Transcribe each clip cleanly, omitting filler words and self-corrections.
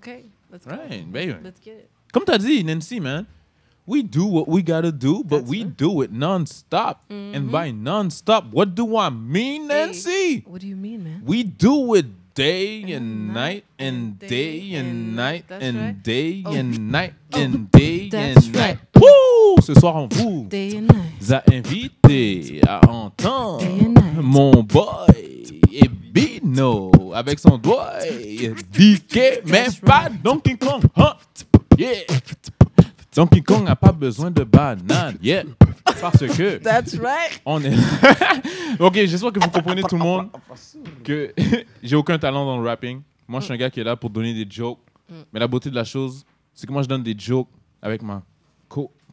Okay, let's go. Right, baby. Let's get it. Comme tu as dit, Nancy, man, we do what we gotta do, but That's we right. do it non-stop. And by non-stop, what do I mean, Nancy? Hey, what do you mean, man? We do it day and And night and day and night That's and right. day Oh. and night and day That's and right. night. Woo! Ce soir, on vous Day and night. a invité à entendre Day and night. mon boy Ebino avec son doigt DK, mais That's pas right. Donkey Kong. Huh? Yeah. Donkey Kong n'a pas besoin de banane. Yeah. Parce que That's right. on est. Ok, j'espère que vous comprenez tout le monde que j'ai aucun talent dans le rapping. Moi, je suis un gars qui est là pour donner des jokes. Mais la beauté de la chose, c'est que moi, je donne des jokes avec ma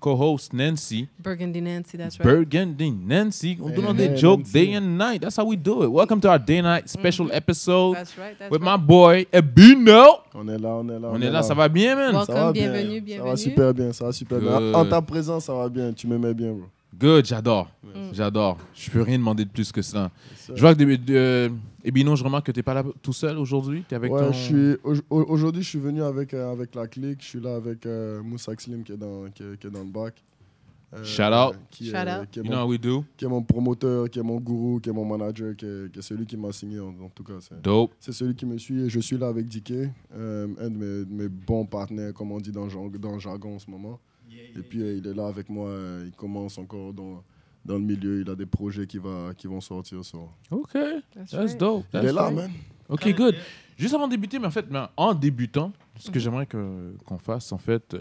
co-host Nancy. Burgundy Nancy, that's right. Burgundy Nancy. On donne des Hey, jokes Nancy. day and night. That's how we do it. Welcome to our day and night special episode That's right. That's with my right. boy Ebino. On est là. On est là, ça va bien, man? Welcome. Ça va Bienvenue, bien. bienvenue. Ça va super bien. Good. En ta présence, ça va bien. Tu m'aimais bien, bro. Good, j'adore. J'adore. Je peux rien demander de plus que ça. ça. Je vois que Ebino, je remarque que tu n'es pas là tout seul aujourd'hui. Tu es avec Ouais, ton... aujourd'hui, je suis venu avec la clique. Je suis là avec Moussa Slim qui est dans le bac. Shout out. Qui Shout est, out. Qui est, You know how we do? qui est mon promoteur, qui est mon gourou, qui est mon manager, qui est celui qui m'a signé. En tout cas, Dope. c'est celui qui me suit. Et je suis là avec DK, un de mes bons partenaires, comme on dit dans le jargon en ce moment. Et puis, il est là avec moi. Il commence encore dans le milieu. Il a des projets qui vont sortir. So. OK. That's right. dope. Il That's est là, right. man. OK, good. Juste avant de débuter, mais en fait, en débutant, ce que j'aimerais qu'on fasse, en fait,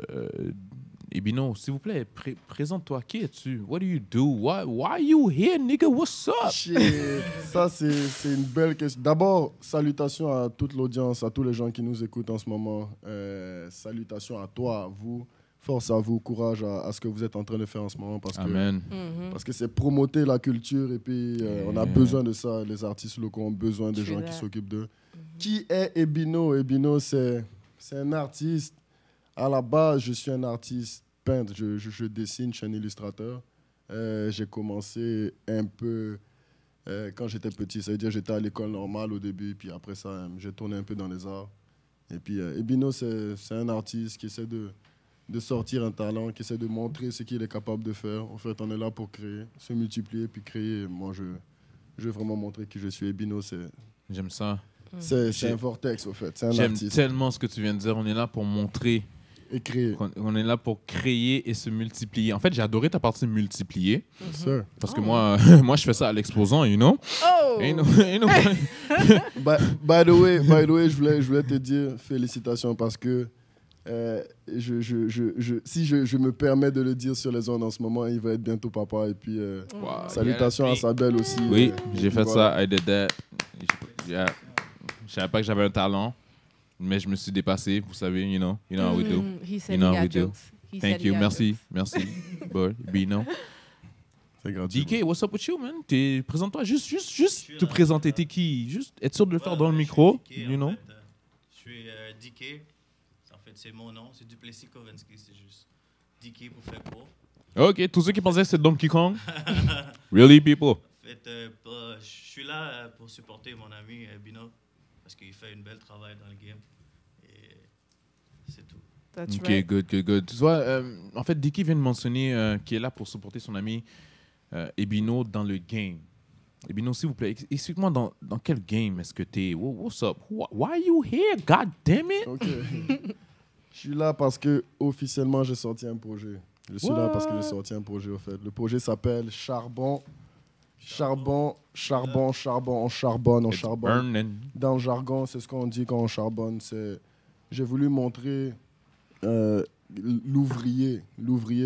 Ebino, s'il vous plaît, présente-toi. Qui es-tu? What do you do? Why you here, nigga? What's up? Shit. Ça, c'est une belle question. D'abord, salutations à toute l'audience, à tous les gens qui nous écoutent en ce moment. Salutations à toi, à vous. Force à vous, courage à ce que vous êtes en train de faire en ce moment. Amen. Parce que c'est promoter la culture et puis on a besoin de ça. Les artistes locaux ont besoin de gens qui s'occupent d'eux. Qui est Ebino? Ebino, c'est un artiste. À la base, je suis un artiste peintre. Je dessine, je suis un illustrateur. J'ai commencé un peu quand j'étais petit. Ça veut dire que j'étais à l'école normale au début. Puis après ça, j'ai tourné un peu dans les arts. Et puis Ebino, c'est un artiste qui essaie de sortir un talent, qui essaie de montrer ce qu'il est capable de faire. En fait, on est là pour créer, se multiplier, puis créer. Moi, je veux vraiment montrer qui je suis. Ebino, J'aime ça. c'est un vortex, au fait. C'est un J'aime artiste. tellement ce que tu viens de dire. On est là pour montrer. Et créer. On est là pour créer et se multiplier. En fait, j'ai adoré ta partie multiplier. Sûr. Parce que moi, je fais ça à l'exposant, you know? Oh! Ain't no- By the way, je voulais te dire félicitations parce que si je me permets de le dire sur les ondes en ce moment, il va être bientôt papa. Et puis, Wow, salutations yeah, à sa belle aussi. Oui, Et j'ai puis fait voilà. ça. I did that. Yeah. Je savais pas que j'avais un talent, mais je me suis dépassé. Vous savez, you know how we do. He said You know he how we got do. jokes. He Thank said he you. got Merci. jokes. Merci. Boy, Bino. C'est gratuit. DK, what's up with you, man? Présente-toi. Juste te présenter. T'es qui? Juste être sûr de le faire dans le micro. You know? Je suis DK. En fait, c'est mon nom. C'est Duplessis Kowinski. C'est juste DK pour faire court. OK. Tous ceux qui pensaient que c'était Donkey Kong. Really, people? En fait, je suis là pour supporter mon ami Bino parce qu'il fait un bel travail dans le game. Et c'est tout. That's OK, right. good. Tu vois, en fait, DK vient de mentionner qu'il est là pour supporter son ami Ebino dans le game. Ebino, s'il vous plaît, explique-moi dans quel game est-ce que t'es? What's up? Why are you here? God damn it! Ok. Je suis là parce que officiellement j'ai sorti un projet. Je suis là parce que j'ai sorti un projet, au fait. Le projet s'appelle Charbon. On charbonne. Burning. Dans le jargon, c'est ce qu'on dit quand on charbonne. J'ai voulu montrer l'ouvrier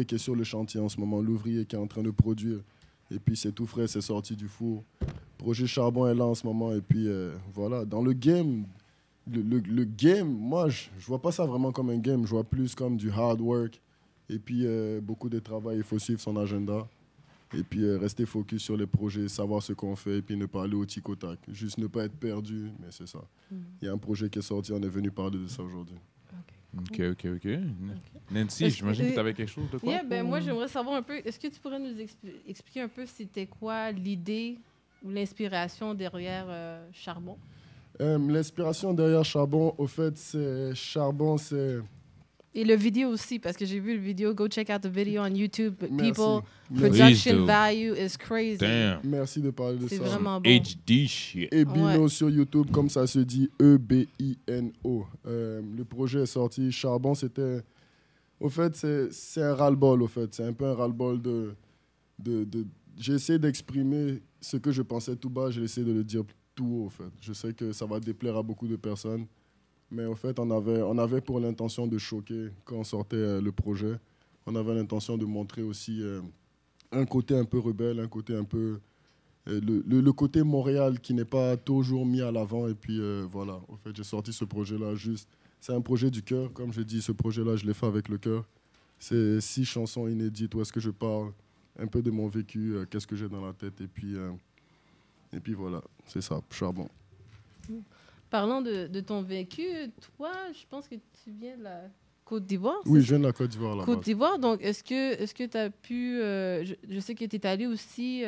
qui est sur le chantier en ce moment, l'ouvrier qui est en train de produire. Et puis c'est tout frais, c'est sorti du four. Projet Charbon est là en ce moment. Et puis voilà, dans le game, le game, moi je vois pas ça vraiment comme un game, je vois plus comme du hard work. Et puis beaucoup de travail, il faut suivre son agenda. Et puis rester focus sur les projets, savoir ce qu'on fait et puis ne pas aller au tic au tac. Juste ne pas être perdu, mais c'est ça. Il y a un projet qui est sorti, on est venu parler de ça aujourd'hui. OK. Nancy, j'imagine que tu avais quelque chose de quoi? Yeah, ben moi, j'aimerais savoir un peu, est-ce que tu pourrais nous expliquer un peu c'était quoi l'idée ou l'inspiration derrière Charbon? L'inspiration derrière Charbon, au fait, c'est Charbon, c'est... Et le vidéo aussi, parce que j'ai vu le vidéo. Go check out the video on YouTube. Merci. People, Merci. production Please do. value is crazy. Damn. Merci de parler de C'est ça. vraiment bon. HD shit. Ebino Ouais. sur YouTube, comme ça se dit, E-B-I-N-O. Le projet est sorti. Charbon, c'était... Au fait, c'est un ras-le-bol, au fait. C'est un peu un ras-le-bol de... J'ai essayé d'exprimer ce que je pensais tout bas, j'ai essayé de le dire tout haut, au fait. Je sais que ça va déplaire à beaucoup de personnes, mais au fait, on avait pour l'intention de choquer quand on sortait le projet. On avait l'intention de montrer aussi un côté un peu rebelle, un côté un peu... le côté Montréal qui n'est pas toujours mis à l'avant. Et puis voilà, en fait, j'ai sorti ce projet-là juste. C'est un projet du cœur, comme je dis, ce projet-là, je l'ai fait avec le cœur. C'est 6 chansons inédites où est-ce que je parle un peu de mon vécu, qu'est-ce que j'ai dans la tête. Et puis voilà, c'est ça, Charbon. Parlons de ton vécu. Toi, je pense que tu viens de la Côte d'Ivoire. Oui, c'est je viens de la Côte d'Ivoire ça? là-bas. Côte d'Ivoire. Donc, est-ce que tu as pu... je sais que tu es allé aussi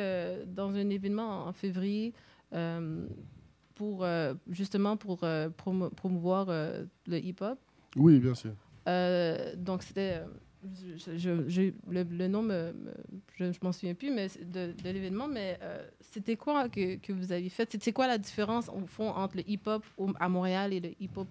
dans un événement en février pour justement pour promouvoir le hip-hop. Oui, bien sûr. Donc, c'était... le nom, je m'en souviens plus mais de l'événement, mais c'était quoi que vous aviez fait? C'est quoi la différence, au fond, entre le hip-hop à Montréal et le hip-hop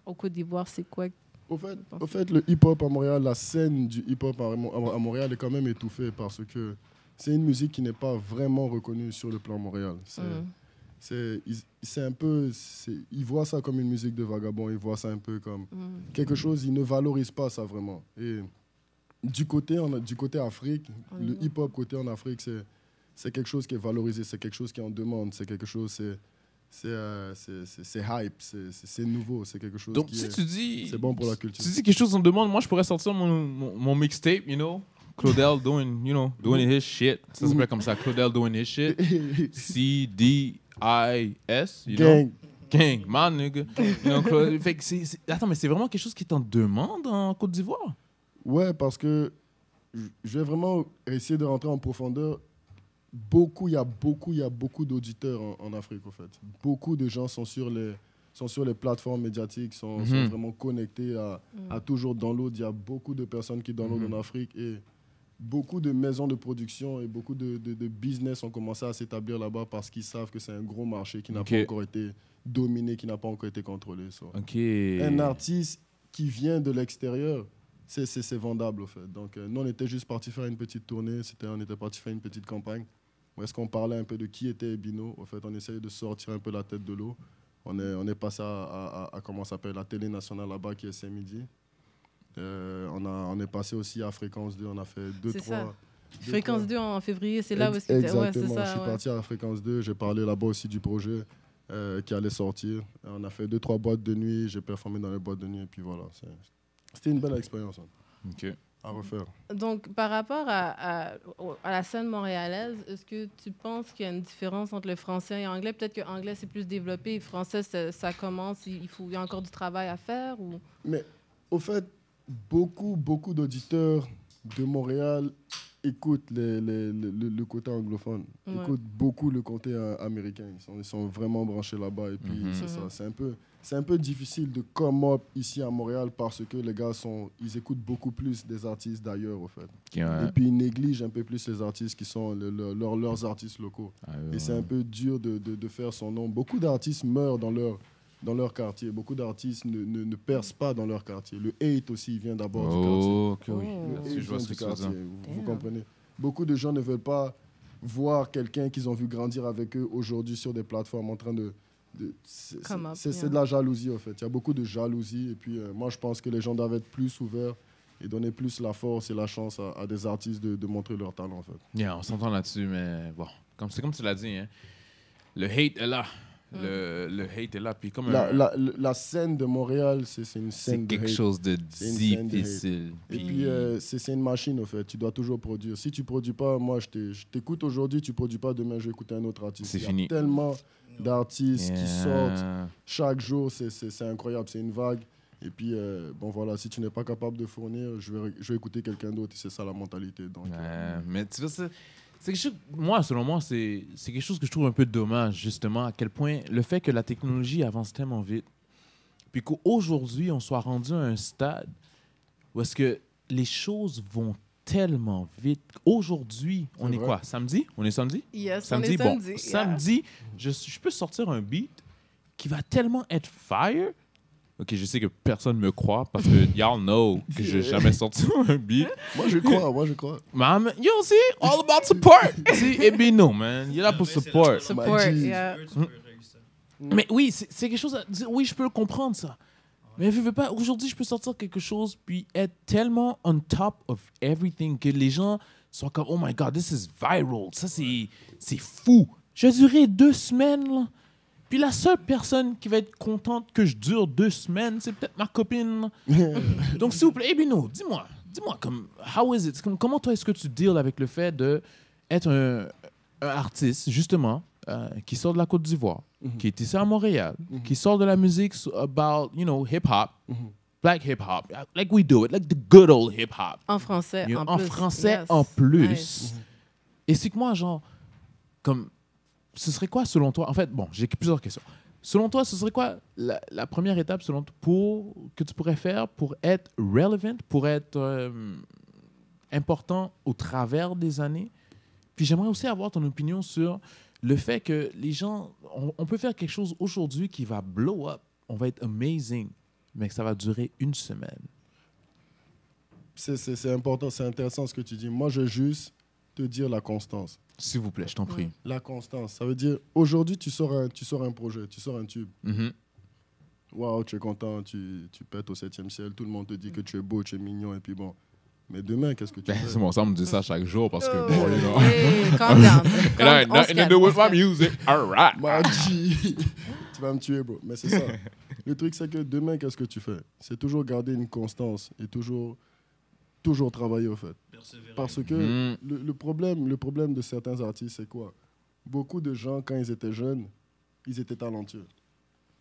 au Côte d'Ivoire? C'est quoi? Au fait, le hip-hop à Montréal, la scène du hip-hop à Montréal est quand même étouffée parce que c'est une musique qui n'est pas vraiment reconnue sur le plan Montréal. C'est un peu... Ils voient ça comme une musique de vagabond, ils voient ça un peu comme quelque chose, ils ne valorisent pas ça vraiment. Et du côté Afrique, le hip-hop côté en Afrique, c'est quelque chose qui est valorisé, c'est quelque chose qui est en demande, c'est quelque chose, c'est hype, c'est nouveau, c'est quelque chose Donc, qui si est... tu dis... C'est bon pour la culture. Tu dis quelque chose on demande, moi, je pourrais sortir mon mixtape, you know? Claudel doing his shit. Ça s'appelle comme ça, Claudel doing his shit. C-D-I-S, you Gang. know? Gang, man, nigga. You know, fait que attends, mais c'est vraiment quelque chose qui est en demande en Côte d'Ivoire? Ouais, parce que je vais vraiment essayer de rentrer en profondeur. Il y a beaucoup d'auditeurs en Afrique, en fait. Beaucoup de gens sont sur les plateformes médiatiques, sont vraiment connectés à toujours download. Il y a beaucoup de personnes qui downloadent en Afrique et beaucoup de maisons de production et beaucoup de business ont commencé à s'établir là-bas parce qu'ils savent que c'est un gros marché qui n'a pas encore été dominé, qui n'a pas encore été contrôlé. So. Un artiste qui vient de l'extérieur, c'est vendable, en fait. Donc, nous, on était juste partis faire une petite tournée, on était partis faire une petite campagne. Où est-ce qu'on parlait un peu de qui était Ebino. En fait, on essayait de sortir un peu la tête de l'eau. On est passé à comment ça s'appelle, la télé nationale là-bas, qui est samedi. On est passé aussi à Fréquence 2, on a fait 2-3... Fréquence 2 en février, c'est là où c'était. Exactement, Ouais, c'est ça, je suis parti à Fréquence 2, j'ai parlé là-bas aussi du projet qui allait sortir. On a fait 2-3 boîtes de nuit, j'ai performé dans les boîtes de nuit, et puis voilà. C'était une belle expérience à refaire. Donc, par rapport à la scène montréalaise, est-ce que tu penses qu'il y a une différence entre le français et l'anglais? Peut-être que l'anglais, c'est plus développé, et le français, ça commence, il y a encore du travail à faire? Ou... Mais au fait, beaucoup d'auditeurs de Montréal écoutent le côté anglophone, écoutent beaucoup le côté américain. Ils sont vraiment branchés là-bas. Et puis, c'est ça. C'est un peu difficile de come up ici à Montréal parce que les gars, ils écoutent beaucoup plus des artistes d'ailleurs, au fait. Et puis, ils négligent un peu plus les artistes qui sont leurs artistes locaux. Et c'est un peu dur de faire son nom. Beaucoup d'artistes meurent dans leur quartier. Beaucoup d'artistes ne percent pas dans leur quartier. Le hate aussi vient d'abord du quartier. Si je vois ce que tu veux dire. Vous comprenez? Beaucoup de gens ne veulent pas voir quelqu'un qu'ils ont vu grandir avec eux aujourd'hui sur des plateformes en train de... C'est de la jalousie, en fait. Il y a beaucoup de jalousie. Et puis, moi, je pense que les gens doivent être plus ouverts et donner plus la force et la chance à des artistes de montrer leur talent, en fait. Yeah, on s'entend là-dessus, mais bon, c'est comme tu l'as dit, hein. Le hate est là. Le hate est là. Puis comme la scène de Montréal, c'est une scène de hate. C'est quelque chose de difficile. Et puis, c'est une machine, en fait. Tu dois toujours produire. Si tu ne produis pas, moi, je t'écoute aujourd'hui, tu ne produis pas, demain, je vais écouter un autre artiste. C'est fini. Il y a tellement d'artistes qui sortent chaque jour. C'est incroyable. C'est une vague. Et puis, bon, voilà, si tu n'es pas capable de fournir, je vais écouter quelqu'un d'autre. Et c'est ça, la mentalité. Donc, mais tu vois, Moi, selon moi, c'est quelque chose que je trouve un peu dommage, justement, à quel point le fait que la technologie avance tellement vite, puis qu'aujourd'hui, on soit rendu à un stade où est-ce que les choses vont tellement vite. Aujourd'hui, on est vrai. quoi? Samedi? On est samedi? Yes, Samedi, on est bon. samedi. Yeah. Samedi, je peux sortir un beat qui va tellement être fire. OK, je sais que personne me croit parce que y'all know que je n'ai jamais sorti un beat. Moi, je crois. Man, yo, see, all about support. See, Ebino, man. Il est là pour support. Support, Magic. yeah. Tu peux réussir. Mais oui, c'est quelque chose à dire. Oui, je peux le comprendre, ça. Mais je veux pas. Aujourd'hui, je peux sortir quelque chose puis être tellement on top of everything que les gens soient comme, oh my God, this is viral. Ça, c'est fou. J'ai duré 2 semaines, là. Puis la seule personne qui va être contente que je dure 2 semaines, c'est peut-être ma copine. Donc, s'il vous plaît, Ebino, dis-moi, comme, how is it? Comment toi, est-ce que tu deals avec le fait d'être un artiste, justement, qui sort de la Côte d'Ivoire, qui est ici à Montréal, qui sort de la musique about, hip-hop, black hip-hop, like we do it, like the good old hip-hop. En français, You know, en plus. en français, Yes. en plus. Nice. Et c'est que moi, genre, comme, ce serait quoi selon toi? En fait, bon, j'ai plusieurs questions. Selon toi, ce serait quoi la première étape que tu pourrais faire pour être relevant, pour être important au travers des années? Puis j'aimerais aussi avoir ton opinion sur le fait que les gens, on peut faire quelque chose aujourd'hui qui va blow up, on va être amazing, mais que ça va durer 1 semaine. C'est important, c'est intéressant ce que tu dis. Moi, je veux juste te dire la constance. S'il vous plaît, je t'en prie. La constance, ça veut dire, aujourd'hui, tu sors un projet, tu sors un tube. Mhm. Waouh, tu es content, tu pètes au 7e ciel, tout le monde te dit que tu es beau, tu es mignon, et puis bon. Mais demain, qu'est-ce que tu Ben, fais? c'est bon, ça me dit ça chaque jour parce que, Oh, bon, you know. hey, calm down. It ain't nothing to do with my music. All right. Magie. Tu vas me tuer, bro. Mais c'est ça. Le truc, c'est que demain, qu'est-ce que tu fais? C'est toujours garder une constance et toujours travailler, au fait. Persévérer. Parce que le problème de certains artistes, c'est quoi? Beaucoup de gens, quand ils étaient jeunes, ils étaient talentueux.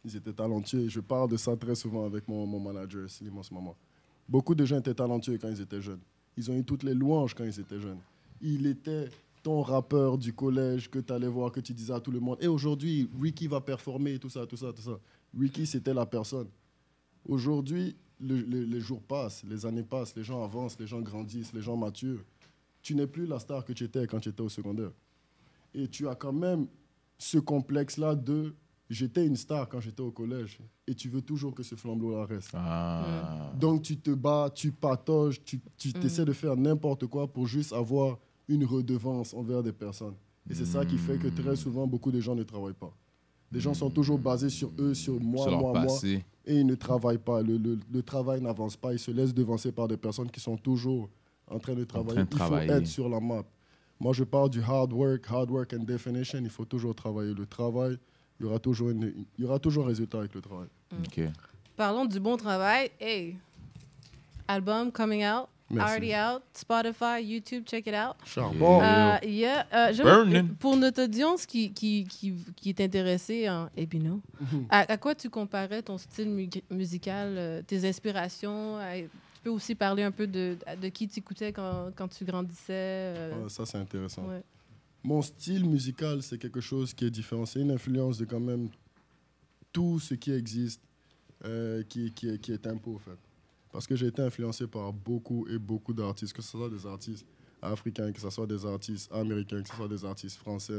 Je parle de ça très souvent avec mon manager, Slim, en ce moment. Beaucoup de gens étaient talentueux quand ils étaient jeunes. Ils ont eu toutes les louanges quand ils étaient jeunes. Il était ton rappeur du collège que tu allais voir, que tu disais à tout le monde. Et aujourd'hui, Ricky va performer, tout ça. Ricky, c'était la personne. Aujourd'hui, les jours passent, les années passent, les gens avancent, les gens grandissent, les gens maturent. Tu n'es plus la star que tu étais quand tu étais au secondaire. Et tu as quand même ce complexe-là de « j'étais une star quand j'étais au collège » et tu veux toujours que ce flambeau-là reste. Ah. Donc tu te bats, tu patauges, tu essaies de faire n'importe quoi pour juste avoir une redevance envers des personnes. Et c'est ça qui fait que très souvent, beaucoup de gens ne travaillent pas. Les gens sont toujours basés sur eux, sur moi, Sur leur moi, passé. et ils ne travaillent pas. Le travail n'avance pas. Ils se laissent devancer par des personnes qui sont toujours en train de travailler. Il faut être sur la map. Moi, je parle du hard work and definition. Il faut toujours travailler. Le travail, il y aura toujours un résultat avec le travail. OK. Parlons du bon travail. Hey, album coming out. Merci. Already out. Spotify, YouTube, check it out. Charbon. Burning. Pour notre audience qui est intéressée en Ebino, à quoi tu comparais ton style musical, tes inspirations? Tu peux aussi parler un peu de qui tu écoutais quand tu grandissais. Ça, c'est intéressant. Ouais. Mon style musical, c'est quelque chose qui est différent. C'est une influence de quand même tout ce qui existe, qui est impo, en fait. Parce que j'ai été influencé par beaucoup d'artistes, que ce soit des artistes africains, que ce soit des artistes américains, que ce soit des artistes français,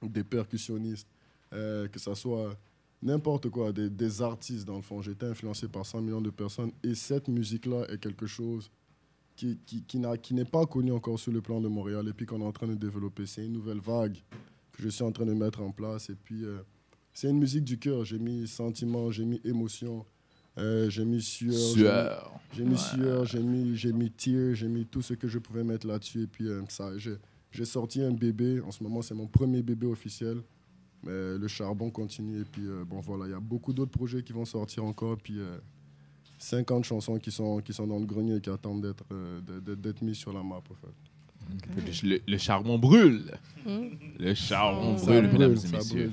des percussionnistes, que ce soit n'importe quoi, des artistes dans le fond. J'ai été influencé par 100 millions de personnes et cette musique-là est quelque chose qui n'est pas connu encore sur le plan de Montréal et puis qu'on est en train de développer. C'est une nouvelle vague que je suis en train de mettre en place et puis c'est une musique du cœur. J'ai mis sentiment, j'ai mis émotion. J'ai mis sueur, j'ai mis tear, j'ai mis tout ce que je pouvais mettre là-dessus. Et puis, j'ai sorti un bébé. En ce moment, c'est mon premier bébé officiel. Mais le charbon continue. Et puis, bon, voilà, il y a beaucoup d'autres projets qui vont sortir encore. Et puis, 50 chansons qui sont dans le grenier et qui attendent d'être mises sur la map, en fait. Le charbon brûle. Le charbon brûle, mesdames et messieurs.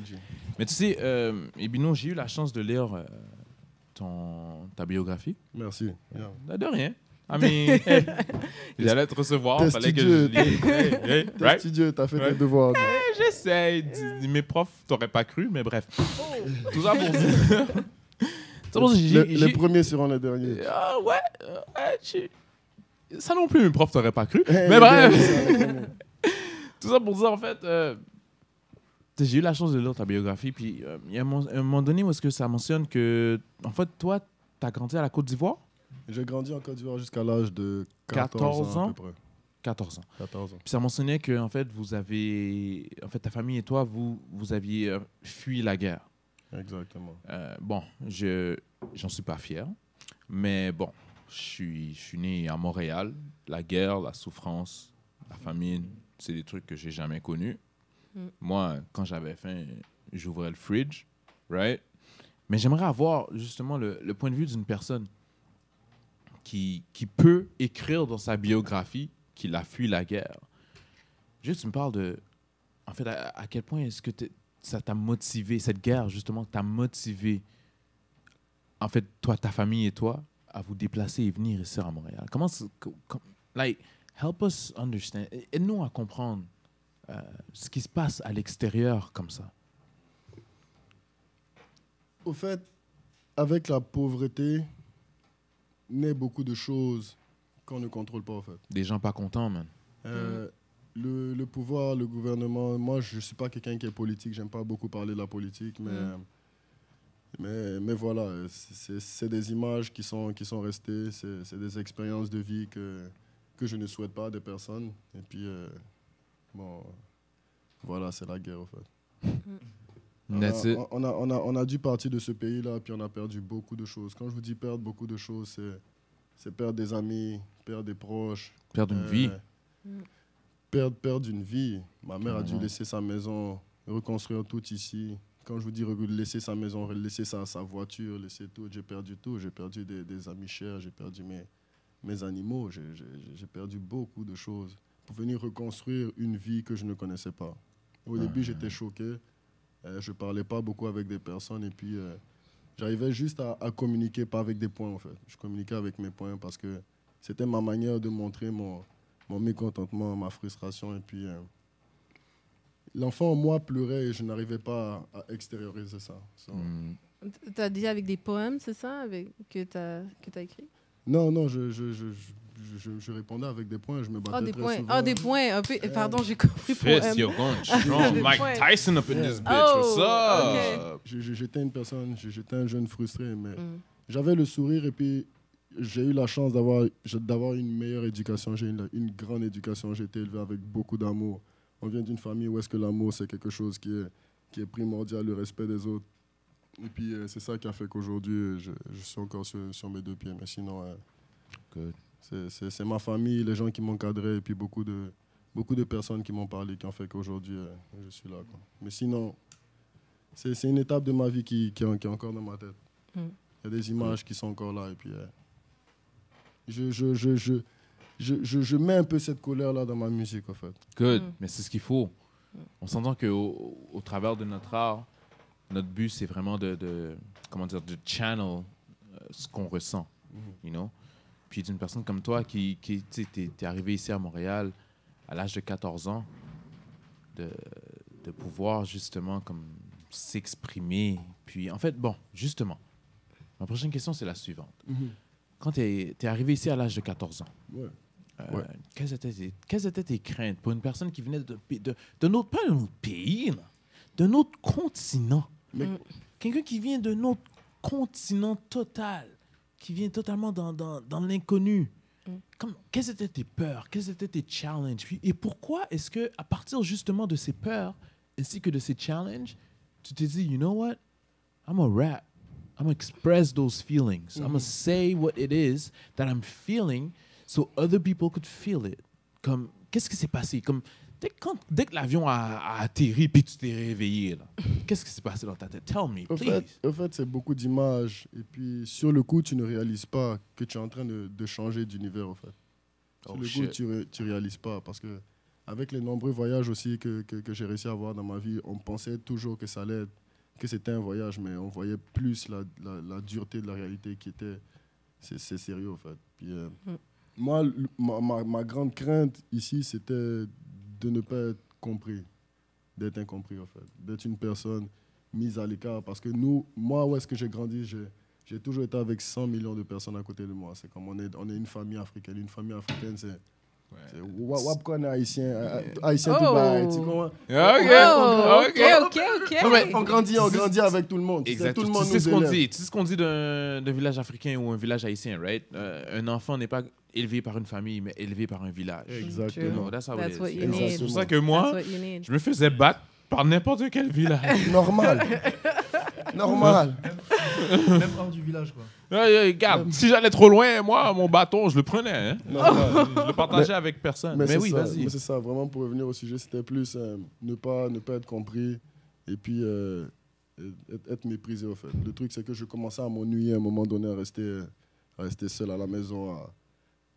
Mais tu sais, Ebino, j'ai eu la chance de lire ta biographie. Merci. De rien. I mean, hey, j'allais te recevoir, T'es fallait que je studieux. dise. Hey, T'es right? studieux, t'as fait tes Right. devoirs. J'essaie. Mes profs, t'aurais pas cru, mais bref. Tout ça pour dire. C'est pour ça que Les premiers seront les derniers. Ah ouais, ça non plus, mes profs t'auraient pas cru. Hey, Mais bref, les derniers. tout ça pour dire, en fait, j'ai eu la chance de lire ta biographie, puis il y a un moment donné où est-ce que ça mentionne que, en fait, toi, t'as grandi à la Côte d'Ivoire? J'ai grandi en Côte d'Ivoire jusqu'à l'âge de 14 14 ans à ans? peu près. 14 ans. 14 ans. Puis ça mentionnait que, en fait, en fait, ta famille et toi, vous aviez fui la guerre. Exactement. Bon, j'en suis pas fier, mais bon, je suis né à Montréal. La guerre, la souffrance, la famine, c'est des trucs que j'ai jamais connus. Moi, quand j'avais faim, j'ouvrais le fridge, right? Mais j'aimerais avoir justement le point de vue d'une personne qui peut écrire dans sa biographie qu'il a fui la guerre. Juste, tu me parles de, en fait, à quel point est-ce que ça t'a motivé, cette guerre, justement, t'a motivé, en fait, toi, ta famille et toi, à vous déplacer et venir ici à Montréal? Like, help us understand, aide-nous à comprendre ce qui se passe à l'extérieur comme ça. Au fait, avec la pauvreté, naît beaucoup de choses qu'on ne contrôle pas, en fait. Des gens pas contents, man. Le pouvoir, le gouvernement, moi, je ne suis pas quelqu'un qui est politique, j'aime pas beaucoup parler de la politique, mais voilà, c'est des images qui sont restées, c'est des expériences de vie que je ne souhaite pas à des personnes. Et puis, bon, voilà, c'est la guerre, en fait. On a dû partir de ce pays-là, puis on a perdu beaucoup de choses. Quand je vous dis perdre beaucoup de choses, c'est perdre des amis, perdre des proches. Perdre une vie. Perdre une vie. Ma mère a dû laisser sa maison, reconstruire tout ici. Quand je vous dis laisser sa maison, laisser sa voiture, laisser tout, j'ai perdu tout. J'ai perdu des amis chers, j'ai perdu mes animaux, j'ai perdu beaucoup de choses pour venir reconstruire une vie que je ne connaissais pas. Au début, j'étais choqué. Je ne parlais pas beaucoup avec des personnes et puis j'arrivais juste à communiquer, pas avec des points en fait. Je communiquais avec mes points parce que c'était ma manière de montrer mon mécontentement, ma frustration. Et puis l'enfant en moi pleurait et je n'arrivais pas à extérioriser ça. Tu as dit avec des poèmes, c'est ça, que tu as écrit? Non, je répondais avec des points, je me battais très souvent. Des points, un peu. Pardon, j'ai compris poème. Fist, you're going strong. Mike Tyson up in this bitch. What's up? Okay. J'étais une personne, j'étais un jeune frustré, mais j'avais le sourire et puis j'ai eu la chance d'avoir une meilleure éducation. J'ai une grande éducation, j'ai été élevé avec beaucoup d'amour. On vient d'une famille où est-ce que l'amour, c'est quelque chose qui est primordial, le respect des autres. Et puis c'est ça qui a fait qu'aujourd'hui, je suis encore sur mes deux pieds. Mais sinon, c'est ma famille, les gens qui m'ont cadré et puis beaucoup de personnes qui m'ont parlé qui ont fait qu'aujourd'hui, je suis là, quoi. Mais sinon, c'est une étape de ma vie qui est encore dans ma tête. Il y a des images qui sont encore là et puis je mets un peu cette colère-là dans ma musique, en fait. Good, mais c'est ce qu'il faut. On s'entend qu'au travers de notre art, notre but, c'est vraiment de channel ce qu'on ressent, you know? Puis d'une personne comme toi qui t'es arrivé ici à Montréal à l'âge de 14 ans, de pouvoir justement comme s'exprimer. Puis en fait, bon, justement, ma prochaine question, c'est la suivante. Quand tu es arrivé ici à l'âge de 14 ans, quelles étaient tes craintes pour une personne qui venait de notre, pas de notre pays, là, de notre continent? Quelqu'un qui vient de notre continent total, qui vient totalement dans l'inconnu. Quelles étaient tes peurs? Quels étaient tes challenges? Et pourquoi est-ce que, à partir justement de ces peurs ainsi que de ces challenges, tu t'es dit, you know what? I'm a rap. I'm going to express those feelings. I'm going to say what it is that I'm feeling so other people could feel it. Comme, qu'est-ce qui s'est passé? Comme, dès que l'avion a atterri puis tu t'es réveillé, là, qu'est-ce qui s'est passé dans ta tête? Tell me, please. Au fait, c'est beaucoup d'images. Et puis, sur le coup, tu ne réalises pas que tu es en train de changer d'univers, au fait. Sur le coup, tu ne réalises pas. Parce que avec les nombreux voyages aussi que j'ai réussi à avoir dans ma vie, on pensait toujours que ça allait être, que c'était un voyage, mais on voyait plus la dureté de la réalité qui était... C'est sérieux, en fait. Puis, Moi, ma grande crainte ici, c'était de ne pas être compris, d'être incompris, en fait. D'être une personne mise à l'écart. Parce que moi, où est-ce que j'ai grandi, j'ai toujours été avec 100 millions de personnes à côté de moi. C'est comme on est une famille africaine. Une famille africaine, c'est... Wap qu'on est haïtien, haïtien tout bas, tu comprends? OK. Non, mais on grandit avec tout le monde. Exact. Tout le monde Tu sais nous élève. ce qu'on dit d'un village africain ou un village haïtien, right? Un enfant n'est pas élevé par une famille, mais élevé par un village. Exactement. No, that's how That's it what is. you need. C'est pour ça que moi, That's what you need. je me faisais battre par n'importe quel village. Normal. Même hors du village, quoi. Regarde, si j'allais trop loin, moi, mon bâton, je le prenais. Hein? Normal. Je le partageais avec personne. Mais oui, vas-y. Mais c'est ça, vraiment pour revenir au sujet, c'était plus ne pas être compris et puis être méprisé, au fait. Le truc, c'est que je commençais à m'ennuyer à un moment donné, à rester seul à la maison,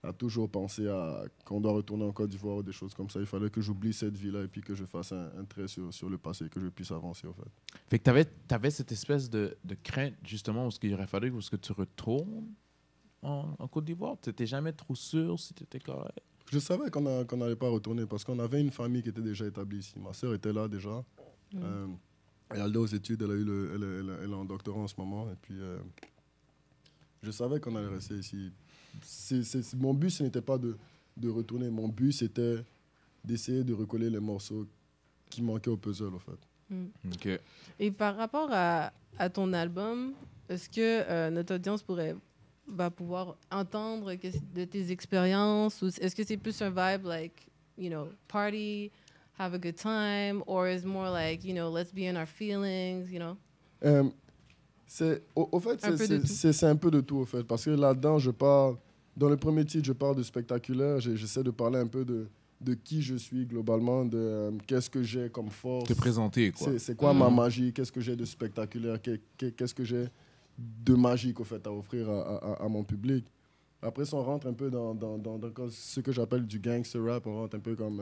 à toujours penser à qu'on doit retourner en Côte d'Ivoire ou des choses comme ça. Il fallait que j'oublie cette vie-là et puis que je fasse un trait sur le passé et que je puisse avancer, au fait. Fait que t'avais cette espèce de crainte, justement, où il aurait fallu que tu retournes en Côte d'Ivoire. Tu n'étais jamais trop sûr si tu étais correct. Je savais qu'on n'allait pas retourner parce qu'on avait une famille qui était déjà établie ici. Ma sœur était là déjà. Elle allait aux études, elle est en doctorat en ce moment. Et puis, je savais qu'on allait rester ici. Mon but, ce n'était pas de retourner. Mon but, c'était d'essayer de recoller les morceaux qui manquaient au puzzle, en fait. OK. Et par rapport à ton album, est-ce que notre audience va pouvoir entendre de tes expériences, ou est-ce que c'est plus un vibe like, party, have a good time, or is more like, let's be in our feelings, Au fait, Un peu de tout. c'est un peu de tout, au fait. Parce que là-dedans, dans le premier titre, je parle de spectaculaire. J'essaie de parler un peu de qui je suis globalement, de qu'est-ce que j'ai comme force. Te présenter, quoi. C'est quoi ma magie? Qu'est-ce que j'ai de spectaculaire? Qu'est-ce que j'ai de magique, au fait, à offrir à mon public? Après, si on rentre un peu dans ce que j'appelle du gangster rap, on rentre un peu comme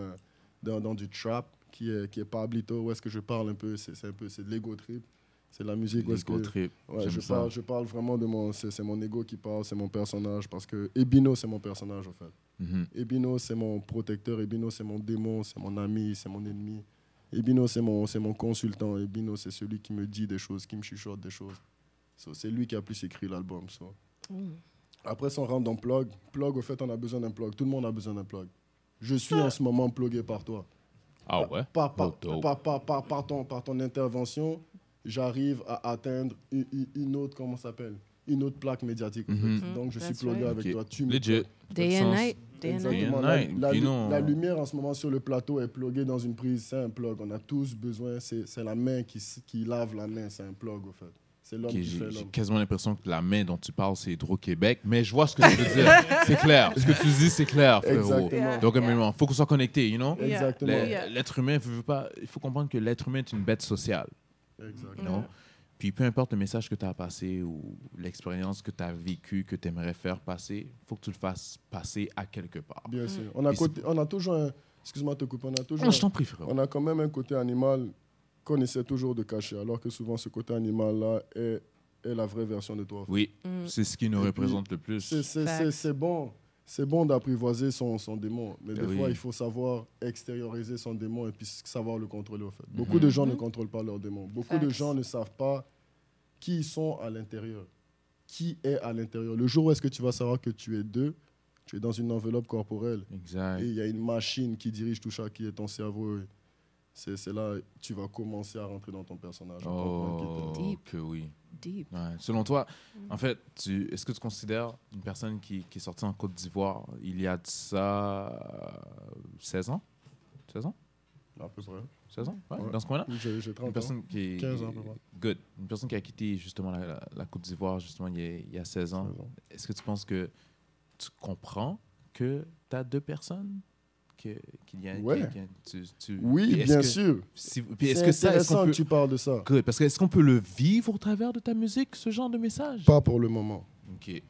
dans du trap, qui est Pablito, où est-ce que je parle un peu, c'est de l'ego trip. C'est la musique où est-ce que... Trip. Ouais, J'aime ça. je parle vraiment c'est mon ego qui parle, c'est mon personnage, parce que Ebino, c'est mon personnage, en fait. Mhm. Ebino, c'est mon protecteur. Ebino, c'est mon démon, c'est mon ami, c'est mon ennemi. Ebino, c'est mon consultant. Ebino, c'est celui qui me dit des choses, qui me chuchote des choses. So, c'est lui qui a plus écrit l'album. So. Après, si on rentre dans plug, au fait, on a besoin d'un plug. Tout le monde a besoin d'un plug. Je suis en ce moment plugué par toi. Ah ouais? Par ton intervention, j'arrive à atteindre une autre, comment ça s'appelle? Une autre plaque médiatique. En fait. Donc, je suis That's plugué right. avec toi. Tu me Legit. plugues. Day and night. Exactement. Day and night. Puis non. La lumière en ce moment sur le plateau est pluguée dans une prise. C'est un plug. On a tous besoin. C'est la main qui lave la main. C'est un plug, au fait. C'est l'homme Ok, qui fait j'ai l'homme. quasiment l'impression que la main dont tu parles, c'est Hydro-Québec, mais je vois ce que tu veux dire. C'est clair. Ce que tu dis, c'est clair, frérot. Exactement. Donc, il faut qu'on soit connecté, you know? Exactement. L'être humain, il faut comprendre que l'être humain est une bête sociale, Exactement. you know? Puis peu importe le message que tu as passé ou l'expérience que tu as vécue, que tu aimerais faire passer, il faut que tu le fasses passer à quelque part. Bien sûr. On a toujours un... Excuse-moi de te couper. Non, je t'en prie, frérot. On a quand même un côté animal qu'on essaie toujours de cacher, alors que souvent, ce côté animal-là est la vraie version de toi. Oui, c'est ce qui nous Et puis, représente le plus. C'est bon. C'est bon d'apprivoiser son démon, mais des Oui. fois, il faut savoir extérioriser son démon et puis savoir le contrôler, en fait. Beaucoup de gens ne contrôlent pas leur démon. Beaucoup de Facts. gens ne savent pas qui ils sont à l'intérieur. Qui est à l'intérieur. Le jour où est-ce que tu vas savoir que tu es deux, tu es dans une enveloppe corporelle Exact. et il y a une machine qui dirige tout ça, qui est ton cerveau. C'est là que tu vas commencer à rentrer dans ton personnage. à comprendre qui t'es. Deep. que oui. Deep. Ouais. Selon toi, en fait, est-ce que tu considères une personne qui est sortie en Côte d'Ivoire il y a de ça 16 ans? 16 ans? À peu près. 16 ans? Ouais, Ouais. dans ce coin-là? J'ai 30 Une ans. personne qui est... 15 ans, à peu près. Good. Une personne qui a quitté justement la Côte d'Ivoire justement il y a 16 ans. 16 ans. Est-ce que tu penses que tu comprends que tu as deux personnes? Qu'il y a, Ouais. tu- Oui, puis est-ce bien que- sûr. puis est-ce C'est que ça, est-ce intéressant qu'on que peut... tu parles de ça. Good. Parce que est-ce qu'on peut le vivre au travers de ta musique, ce genre de message? Pas pour le moment. Ok.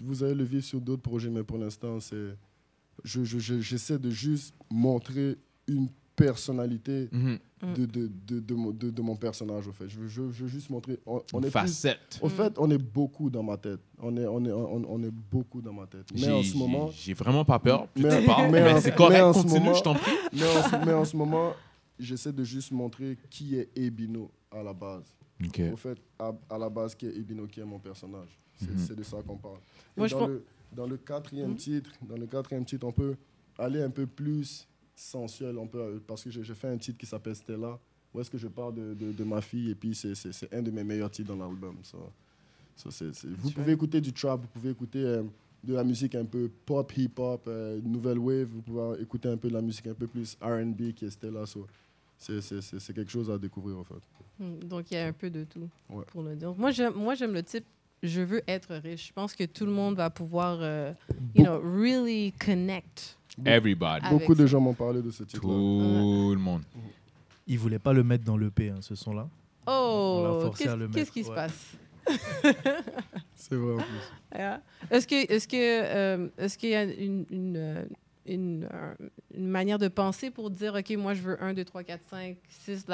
Vous allez le vivre sur d'autres projets, mais pour l'instant, j'essaie de juste montrer personnalité de mon personnage, au fait. Je veux juste montrer... On est facette. Au fait, on est beaucoup dans ma tête. On est beaucoup dans ma tête. Mais en ce moment... J'ai vraiment pas peur. Plus tu parles, mais c'est correct, continue, je t'en prie. Mais en ce moment, j'essaie de juste montrer qui est Ebino à la base. Okay. Au fait, à la base, qui est Ebino, qui est mon personnage. C'est de ça qu'on parle. Moi, dans le quatrième titre, on peut aller un peu plus sensuel, parce que j'ai fait un titre qui s'appelle Stella, où est-ce que je parle de ma fille, et puis c'est un de mes meilleurs titres dans l'album. Vous pouvez écouter du trap, vous pouvez écouter de la musique un peu pop, hip-hop, nouvelle wave, vous pouvez écouter un peu de la musique un peu plus R&B qui est Stella. C'est quelque chose à découvrir, en fait. Donc, il y a un peu de tout, ouais. pour le dire. Moi, j'aime le type « je veux être riche ». Je pense que tout le monde va pouvoir, really connect. Everybody. Beaucoup de gens m'ont parlé de ce titre-là. Tout le monde. Ils ne voulaient pas le mettre dans l'EP, ce son-là. Oh, qu'est-ce qui se passe? C'est vrai, en plus. Yeah. Est-ce qu'il y a une manière de penser pour dire, OK, moi, je veux 1, 2, 3, 4, 5, 6,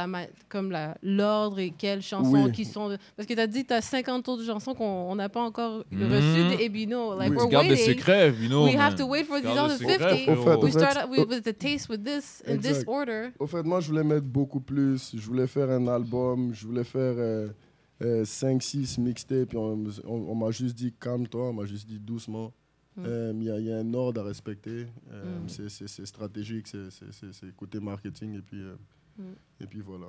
comme l'ordre et quelles chansons qui sont... Parce que tu as dit, tu as 50 autres chansons qu'on n'a pas encore reçues de Ebino. Like, we're garde le waiting. secret, Ebino. We have to wait for these other 50. We start out with the taste with this, in this order. Au fait, moi, je voulais mettre beaucoup plus. Je voulais faire un album. Je voulais faire 5, 6 mixtapes. Puis on m'a juste dit, calme-toi. On m'a juste dit, doucement. Il y a un ordre à respecter. C'est stratégique, c'est côté marketing. Et puis voilà.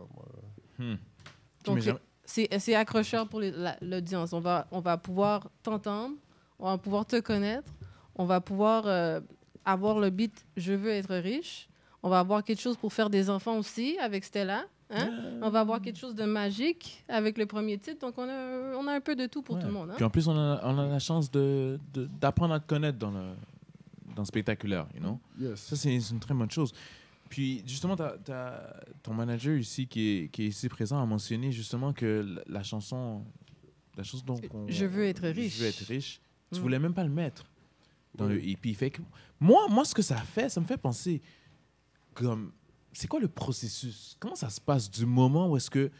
Donc, c'est accrocheur pour l'audience. On va pouvoir t'entendre, on va pouvoir te connaître, on va pouvoir avoir le beat « Je veux être riche ». On va avoir quelque chose pour faire des enfants aussi avec Stella. On va avoir quelque chose de magique avec le premier titre. Donc, on a un peu de tout pour tout le monde. Puis en plus, on a la chance d'apprendre à te connaître dans le spectaculaire. You know? Yes. Ça, c'est une très bonne chose. Puis, justement, ton manager ici, qui est ici présent, a mentionné justement que la chanson dont Je veux être riche. Je veux être riche. Tu voulais même pas le mettre dans le EP. Fait que moi, ce que ça me fait penser comme... C'est quoi le processus? Comment ça se passe du moment où est-ce que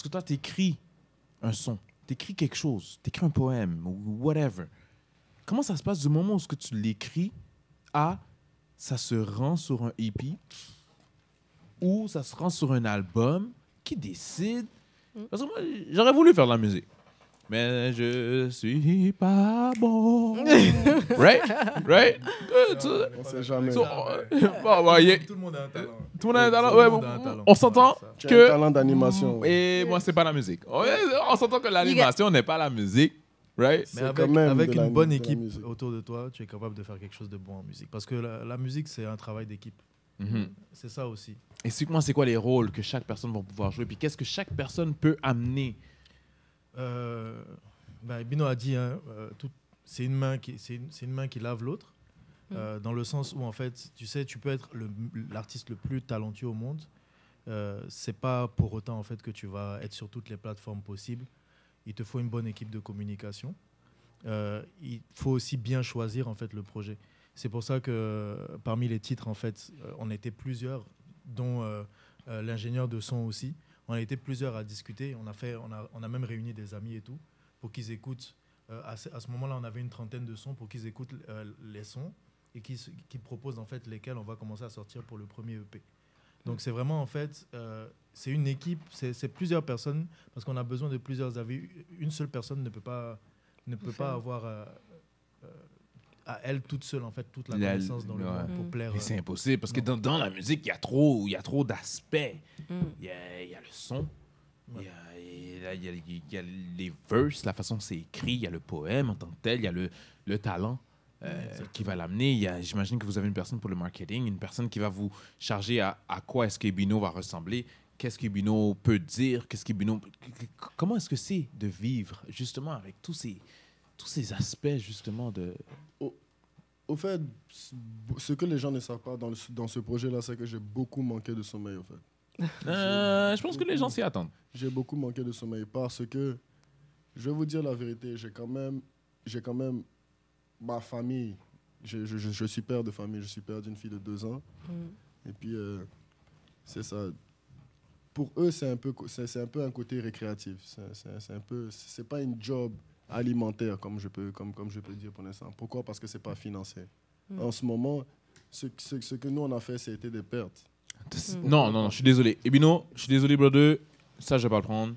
toi, t'écris un son, t'écris quelque chose, t'écris un poème ou whatever. Comment ça se passe du moment où est-ce que tu l'écris à ça se rend sur un EP ou ça se rend sur un album? Qui décide? Parce que moi, j'aurais voulu faire de la musique. Mais je suis pas bon. Right? On sait jamais. Tout le monde a un talent. Tout le monde a un talent. Ouais, on s'entend Tu as que... un talent d'animation. Et moi, c'est pas la musique. On s'entend que l'animation n'est pas la musique. Right? Mais C'est avec une bonne de la équipe musique. autour de toi, tu es capable de faire quelque chose de bon en musique. Parce que la musique, c'est un travail d'équipe. C'est ça aussi. Explique-moi, c'est quoi les rôles que chaque personne va pouvoir jouer, puis qu'est-ce que chaque personne peut amener? Ebino a dit, c'est une main qui lave l'autre, dans le sens où, en fait, tu sais, tu peux être l'artiste le plus talentueux au monde. C'est pas pour autant, en fait, que tu vas être sur toutes les plateformes possibles. Il te faut une bonne équipe de communication. Il faut aussi bien choisir, en fait, le projet. C'est pour ça que parmi les titres, en fait, on était plusieurs, dont l'ingénieur de son aussi. On a été plusieurs à discuter. On a même réuni des amis et tout pour qu'ils écoutent. À ce moment-là, on avait une trentaine de sons pour qu'ils écoutent les sons et qu'ils proposent en fait lesquels on va commencer à sortir pour le premier EP. Donc c'est vraiment en fait, c'est une équipe, c'est plusieurs personnes parce qu'on a besoin de plusieurs avis. Une seule personne ne peut pas avoir à elle toute seule en fait toute la connaissance dans le monde pour plaire. Mais c'est impossible parce que dans la musique il y a trop d'aspects. Il y a le son, il y a les verses, la façon dont c'est écrit, il y a le poème en tant que tel, il y a le talent qui va l'amener. J'imagine que vous avez une personne pour le marketing, une personne qui va vous charger à quoi est-ce qu'Ebino va ressembler, qu'est-ce qu'Ebino peut dire, comment est-ce que c'est de vivre justement avec tous ces aspects justement de... Au fait, ce que les gens ne savent pas dans ce projet-là, c'est que j'ai beaucoup manqué de sommeil, au fait. Je pense que les gens s'y attendent. J'ai beaucoup manqué de sommeil parce que, je vais vous dire la vérité, j'ai quand même ma famille. Je suis père de famille, je suis père d'une fille de 2 ans. Et puis, c'est ça. Pour eux, c'est un peu un côté récréatif. C'est pas une job alimentaire, comme je peux dire pour l'instant. Pourquoi? Parce que c'est pas financé. En ce moment, ce que nous, on a fait, c'était des pertes. Non, je suis désolé. Ebino, je suis désolé, brother. Ça, je vais pas le prendre.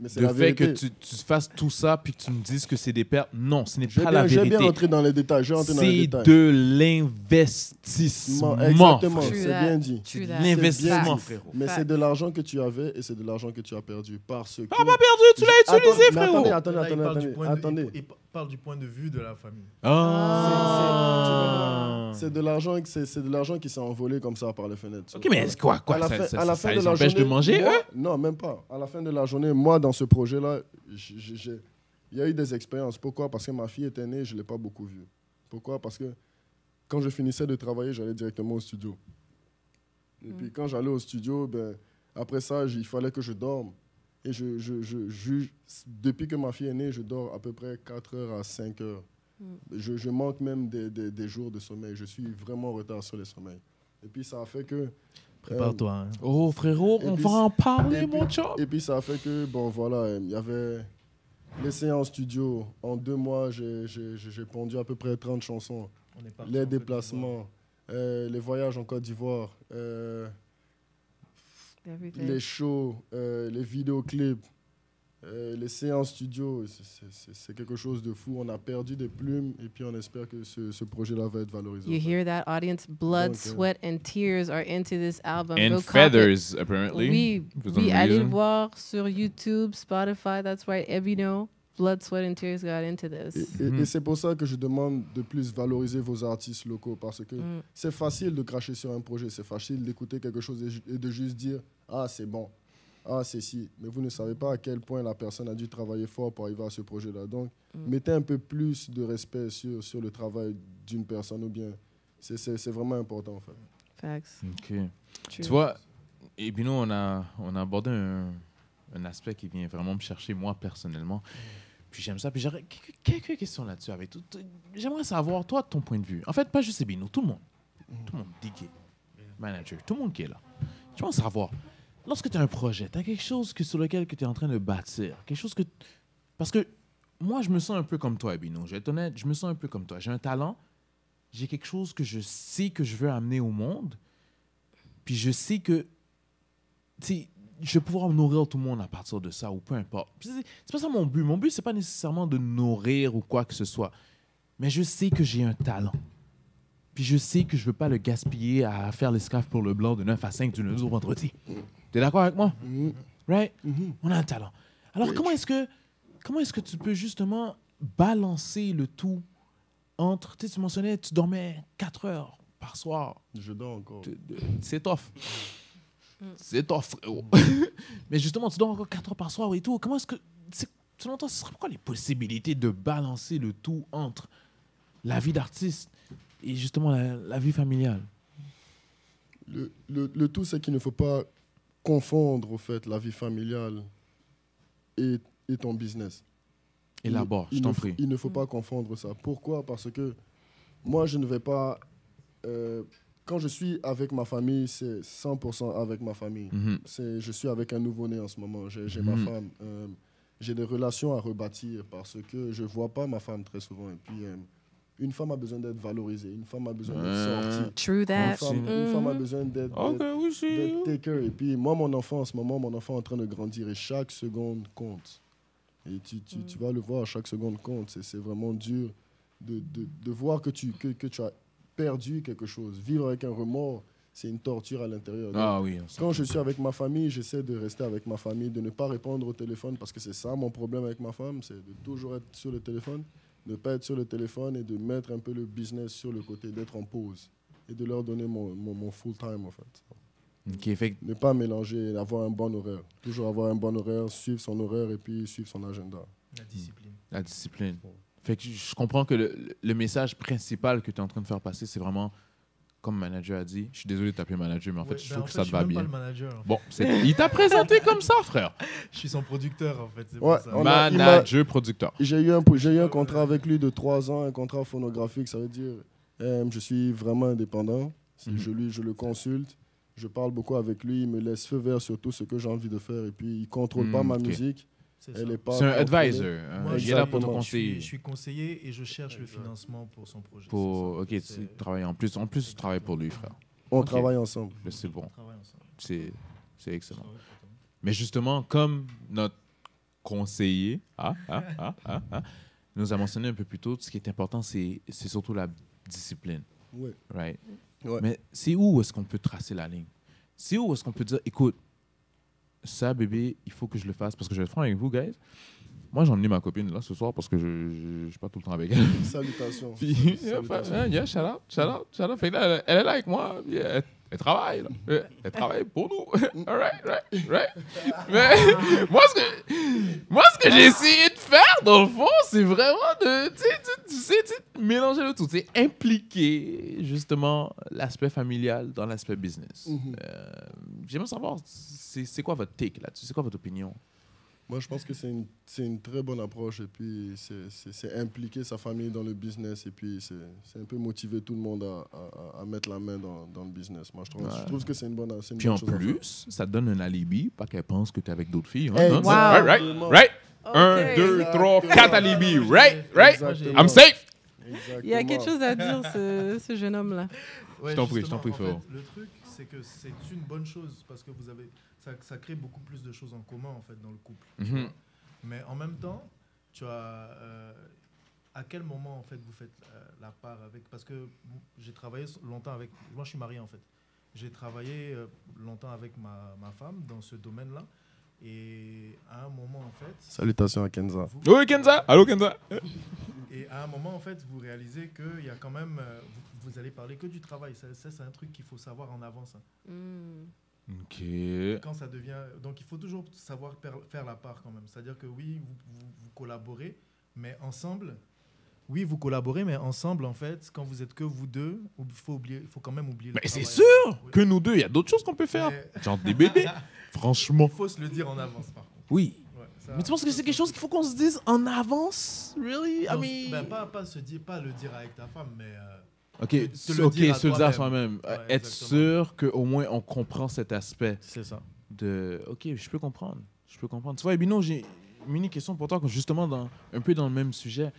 Mais c'est le la fait vérité. que tu fasses tout ça puis que tu me dises que c'est des pertes, non, ce n'est pas la vérité. J'ai bien rentré dans les détails. C'est de l'investissement. Exactement, True c'est that. bien dit. True C'est that. de l'investissement, Facts. frérot. Mais c'est de l'argent que tu avais et c'est de l'argent que tu as perdu. Parce que... Pas perdu, tu l'as utilisé, Attends, frérot. mais Là, attendez. il parle du point de vue de la famille. C'est de l'argent qui s'est envolé comme ça par les fenêtres. Ok, mais quoi À la fin- à la ça fin les de la empêche de journée, manger, moi- eux? Non, même pas. À la fin de la journée, moi, dans ce projet-là, il y a eu des expériences. Pourquoi? Parce que ma fille était née, je ne l'ai pas beaucoup vue. Pourquoi? Parce que quand je finissais de travailler, j'allais directement au studio. Et puis quand j'allais au studio, après ça, il fallait que je dorme. Et depuis que ma fille est née, je dors à peu près 4 heures à 5 heures. Je manque même des jours de sommeil. Je suis vraiment en retard sur les sommeils. Et puis ça a fait que... Prépare-toi. Hein. Oh, frérot, Et on puis- va en parler, et mon puis- chum. Et puis ça a fait que, bon voilà, il y avait les séances studio. En 2 mois, j'ai pondu à peu près 30 chansons. On est parti en Les Côte déplacements, les voyages en Côte d'Ivoire, Everything. les shows, les vidéoclips, les séances studio. C'est quelque chose de fou. On a perdu des plumes et puis on espère que ce projet-là va être valorisé. You hear that, audience? Blood, Donc, sweat, and tears are into this album. And Go cop it. feathers, apparently. Oui, For some oui, allez le reason. voir sur YouTube, Spotify, that's right, Ebino. Blood, sweat, and tears got into this. Et c'est pour ça que je demande de plus valoriser vos artistes locaux parce que c'est facile de cracher sur un projet, c'est facile d'écouter quelque chose et de juste dire « Ah, c'est bon, ah, c'est si ». Mais vous ne savez pas à quel point la personne a dû travailler fort pour arriver à ce projet-là. Donc, mettez un peu plus de respect sur le travail d'une personne ou bien c'est vraiment important en fait. Facts. Ok. True. Tu vois, Ebino, on a abordé un aspect qui vient vraiment me chercher, moi, personnellement. Puis j'aime ça. Puis j'aurais quelques questions là-dessus avec tout. J'aimerais savoir, toi, ton point de vue. En fait, pas juste Ebino, tout le monde. Tout le monde, DJ, manager, tout le monde qui est là. J'aimerais savoir, lorsque tu as un projet, tu as quelque chose sur lequel tu es en train de bâtir. Quelque chose que... Parce que moi, je me sens un peu comme toi, Ebino. Je vais être honnête, je me sens un peu comme toi. J'ai un talent, j'ai quelque chose que je sais que je veux amener au monde. Puis je sais que... tu sais, je vais pouvoir nourrir tout le monde à partir de ça, ou peu importe. C'est pas ça mon but. Mon but, c'est pas nécessairement de nourrir ou quoi que ce soit. Mais je sais que j'ai un talent. Puis je sais que je veux pas le gaspiller à faire l'esclave pour le blanc de 9 à 5 du lundi au vendredi. T'es d'accord avec moi? Right? On a un talent. Alors, comment est-ce que tu peux justement balancer le tout entre... Tu sais, tu mentionnais, tu dormais 4 heures par soir. Je dors encore. C'est tough. C'est tough, frérot. Mais justement, tu dors encore 4 heures par soir et tout. Comment est-ce que... Selon toi, ce serait quoi les possibilités de balancer le tout entre la vie d'artiste et justement la vie familiale? Le tout, c'est qu'il ne faut pas confondre, au fait, la vie familiale et ton business. Élabore, je t'en prie. Il ne faut pas confondre ça. Pourquoi? Parce que moi, je ne vais pas... quand je suis avec ma famille, c'est 100% avec ma famille. Je suis avec un nouveau-né en ce moment. J'ai ma femme. J'ai des relations à rebâtir parce que je ne vois pas ma femme très souvent. Et puis, une femme a besoin d'être valorisée. Une femme a besoin d'être sortie. True that. Une femme a besoin d'être take care. Et puis, moi, mon enfant, en ce moment, mon enfant est en train de grandir et chaque seconde compte. Et tu vas le voir, chaque seconde compte. C'est vraiment dur de voir que tu as perdu quelque chose. Vivre avec un remords, c'est une torture à l'intérieur. Ah oui. Quand je suis avec ma famille, j'essaie de rester avec ma famille, de ne pas répondre au téléphone parce que c'est ça mon problème avec ma femme, c'est de toujours être sur le téléphone, de ne pas être sur le téléphone et de mettre un peu le business sur le côté, d'être en pause et de leur donner mon full time en fait. Ok, fait Ne pas mélanger, avoir un bon horaire. Toujours avoir un bon horaire, suivre son horaire et puis suivre son agenda. La discipline. la discipline. Fait que je comprends que le message principal que tu es en train de faire passer, c'est vraiment, comme le manager a dit, je suis désolé de t'appeler manager, mais en fait, je trouve que ça te va bien. Je suis même pas le manager. En fait. Bon, il t'a présenté comme ça, frère. Je suis son producteur, en fait. C'est Ouais, pour ça. Manager, producteur. J'ai eu un contrat avec lui de 3 ans, un contrat phonographique. Ça veut dire je suis vraiment indépendant. Je le consulte, je parle beaucoup avec lui, il me laisse feu vert sur tout ce que j'ai envie de faire et puis il ne contrôle pas ma musique. C'est un advisor. Moi, il est là pour te conseiller. Je suis conseiller et je cherche le financement pour son projet. Ok, tu travailles en plus. En plus, tu travailles pour lui, frère. On travaille ensemble. C'est bon. C'est excellent. Mais justement, comme notre conseiller nous a mentionné un peu plus tôt, ce qui est important, c'est surtout la discipline. Oui. Right? Ouais. Mais c'est où est-ce qu'on peut tracer la ligne? C'est où est-ce qu'on peut dire, écoute, ça, bébé, il faut que je le fasse. Parce que je vais être franc avec vous, guys. Moi, j'ai emmené ma copine là ce soir parce que je ne suis pas tout le temps avec elle. Salutations. Puis, shout out. Fait que là, elle est là avec moi. Puis elle travaille. Là. Elle travaille pour nous. All right. Mais moi, ce que j'ai essayé de faire, dans le fond, c'est vraiment de mélanger le tout. Impliquer, justement, l'aspect familial dans l'aspect business. J'aimerais savoir, c'est quoi votre take là-dessus? C'est quoi votre opinion? Moi, je pense que c'est une très bonne approche. Et puis, c'est impliquer sa famille dans le business. Et puis, c'est un peu motiver tout le monde à mettre la main dans le business. Moi, je trouve que c'est une bonne chose. Puis en plus, ça te donne un alibi, pas qu'elle pense que tu es avec d'autres filles. Hey, hein? wow. Right? Okay. 1, 2, 3, 4 alibis. Right? Exactement. I'm safe. Exactement. Il y a quelque chose à dire, ce jeune homme-là. Ouais, Je t'en prie, justement, frérot. en fait, le truc, c'est que c'est une bonne chose parce que ça crée beaucoup plus de choses en commun en fait dans le couple. Tu vois. Mais en même temps, tu as à quel moment en fait vous faites la part avec, parce que j'ai travaillé longtemps avec, moi je suis marié en fait. J'ai travaillé longtemps avec ma femme dans ce domaine-là. Et à un moment, en fait... Salutations à Kenza. Oui, Kenza. Allô, Kenza. Et à un moment, en fait, vous réalisez qu'il y a quand même... vous allez parler que du travail. Ça c'est un truc qu'il faut savoir en avance. Hein. OK. Quand ça devient... Donc, il faut toujours savoir faire la part quand même. C'est-à-dire que oui, vous collaborez, mais ensemble... Oui, vous collaborez, mais ensemble, en fait, quand vous êtes que vous deux, il faut quand même oublier le travail. Mais c'est sûr que nous deux, il y a d'autres choses qu'on peut faire. Genre des bébés. Franchement. Il faut se le dire en avance, par contre. Oui. Ouais, Mais tu penses que c'est quelque chose qu'il faut qu'on se dise en avance? Really? Non, I mean... pas le dire avec ta femme, mais... se le dire à soi-même. Ouais, être sûr qu'au moins on comprend cet aspect. C'est ça. OK, je peux comprendre. Tu vois, Ebino, j'ai une mini question pour toi, justement, un peu dans le même sujet.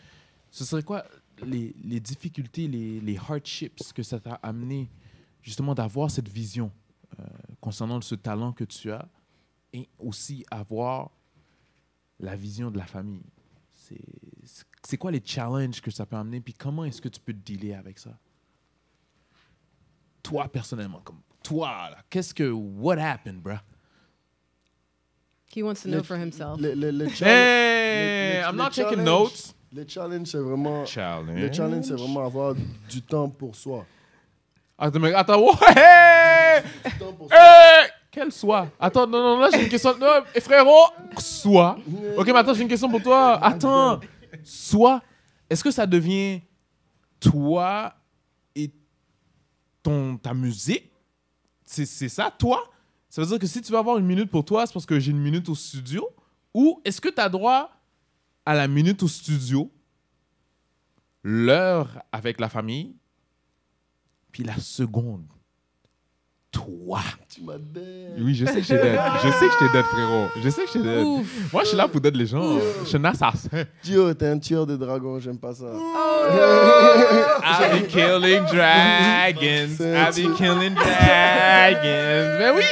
Ce serait quoi les difficultés, les hardships que ça t'a amené, justement, d'avoir cette vision concernant ce talent que tu as et aussi avoir la vision de la famille? C'est quoi les challenges que ça peut amener, puis comment est-ce que tu peux te dealer avec ça? Toi, personnellement, comme toi, là, what happened, bruh? He wants to know for himself. I'm not taking notes. Le challenge, c'est vraiment... Le challenge, c'est vraiment avoir du temps pour soi. Attends, hey! Du temps pour soi. Hey! Quel soit? Attends, non, là, j'ai une question. Non, frérot, soit. OK, mais attends, j'ai une question pour toi. Attends, soit. Est-ce que ça devient toi et ta musique? C'est ça, toi? Ça veut dire que si tu veux avoir une minute pour toi, c'est parce que j'ai une minute au studio? Ou est-ce que tu as droit à la minute au studio, l'heure avec la famille, puis la seconde, toi? Tu m'as dead. Oui, je sais que je t'ai dead, frérot. Je sais que je t'ai dead. Moi, je suis là pour dead les gens. Je suis un assassin. Dio, t'es un tueur de dragons, j'aime pas ça. I'll be killing dragons. Mais oui,